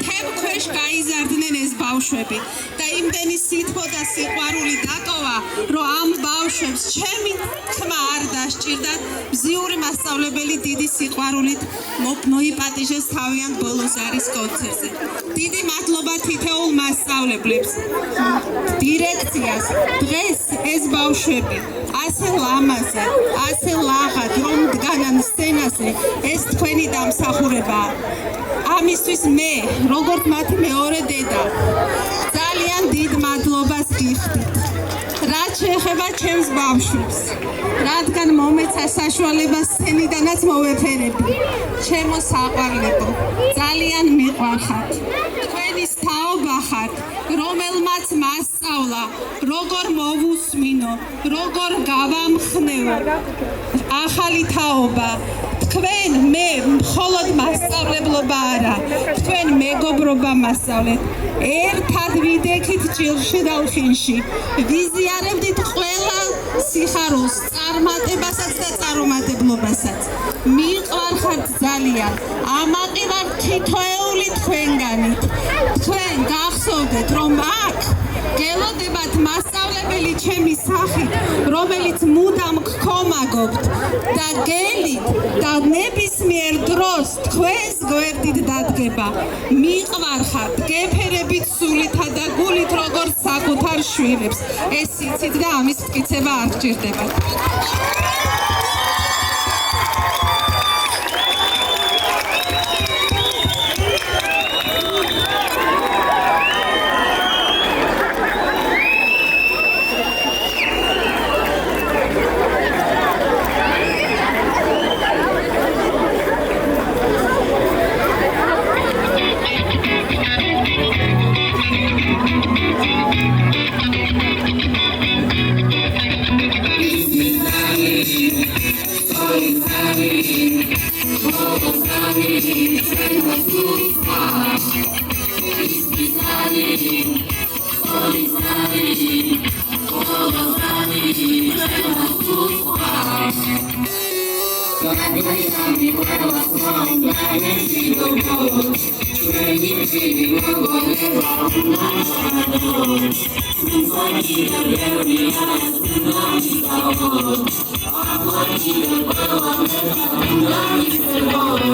თემ ქვეშ გაიზარდნენ ეს ბავშვები და იმდენი სითბო და სიყვარული დატოვა, რომ ამ ბავშვებს ჩემი თქმა არ დასჭირდათ. მზიური მასწავლებელი დიდი სიყვარულით მოიპატიჟეს თავიანთ ბოლო ზარის კონცერტზე. დიდი მადლობა თითოეულ მასწავლებლებს, დირექციას. დღეს ეს ბავშვები ასე ლამაზად, ასე ლაღად რომ დგანან სცენაზე, ეს თქვენი დამსახურებაა. ამისთვის მე, როგორც მათი მეორე დედა, ძალიან დიდ მადლობას გიხდით. რაც შეეხება ჩემს ბავშვებს, რადგან მომეცა საშუალება სცენიდანაც მოვეფერები. ჩემო საყვარლებო, ძალიან მიყვარხართ. თქვენი თაობა ხართ, რომელმაც მასწავლა, როგორ მოვუსმინო, როგორ გავამხნევო. ახალი თაობა. თქვენ მე მხოლოდ მასწავლებლობა არა, თქვენ მეგობრობა მასწავლეთ. ერთად ვიდექით ჭილში და ლხინში, ვიზიარებდით ყველა სიხარულს, წარმატებასაც და წარუმატებლობასაც. მიყვარხართ ძალიან, ამაყი ვარ თითოეული თქვენგანით. თქვენ გახსოვდეთ, რომ აქ გელოდებათ მასწავლებელი ჩემი სახით, რომელიც მუდამ გქომაგობთ და გელით და ნებისმიერ დროს თქვენს გვერდით დადგება. მიყვარხართ, გეფერებით სულითა და გულით როგორც საკუთარ შვილებს. ეს იცით და ამის მტკიცება არ გჭირდებათ.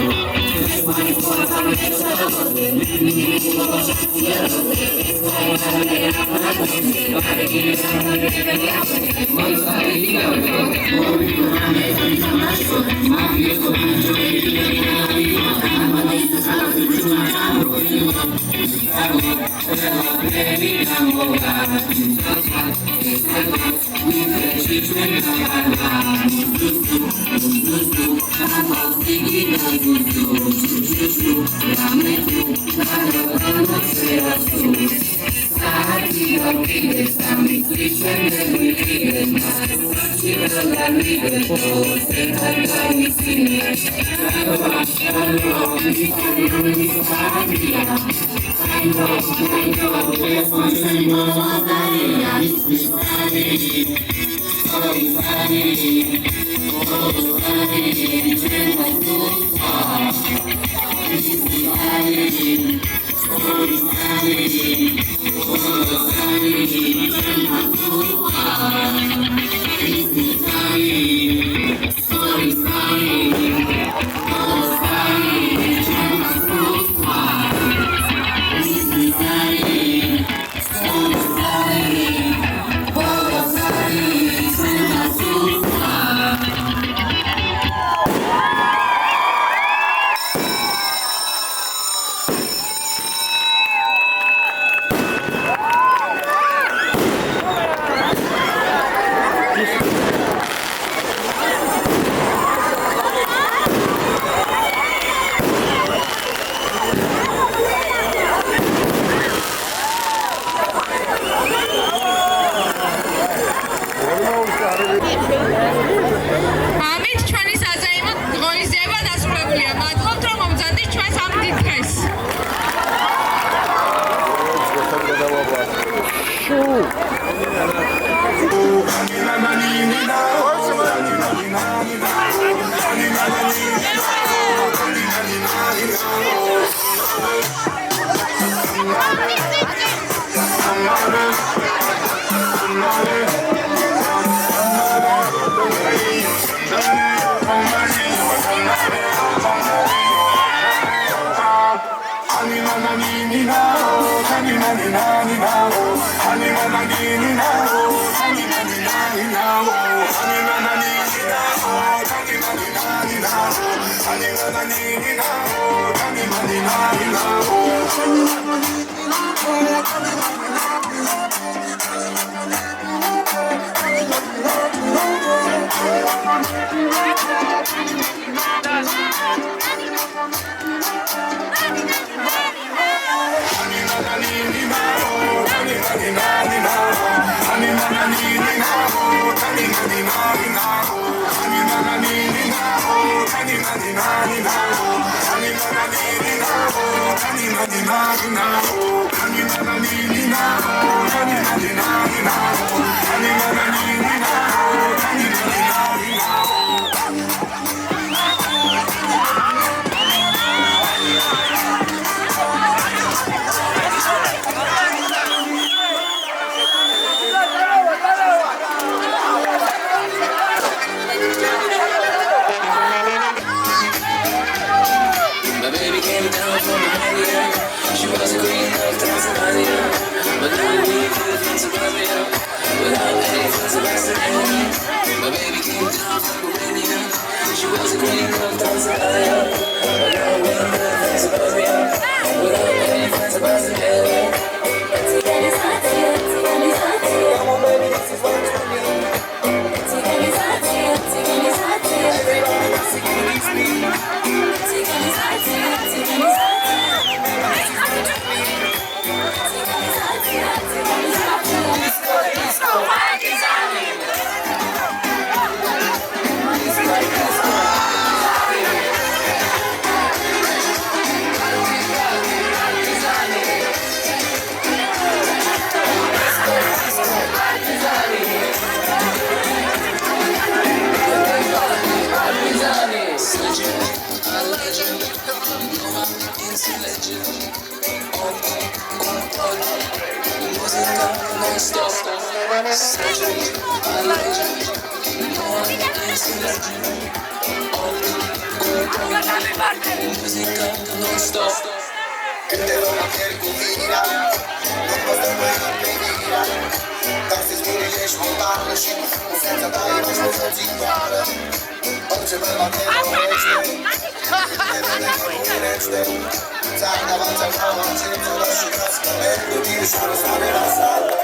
I'm Surgery, a legend, Musica non stop. Que te lo quer comida. Non posso mai venire. Taxis muri ești montană și cu senza ta e mai să țintoară. Orice bărbat te lovește. Te vede că unește. Ți-ai avanța ca manțină, la și cască. Merg cu tine și răsare la sală.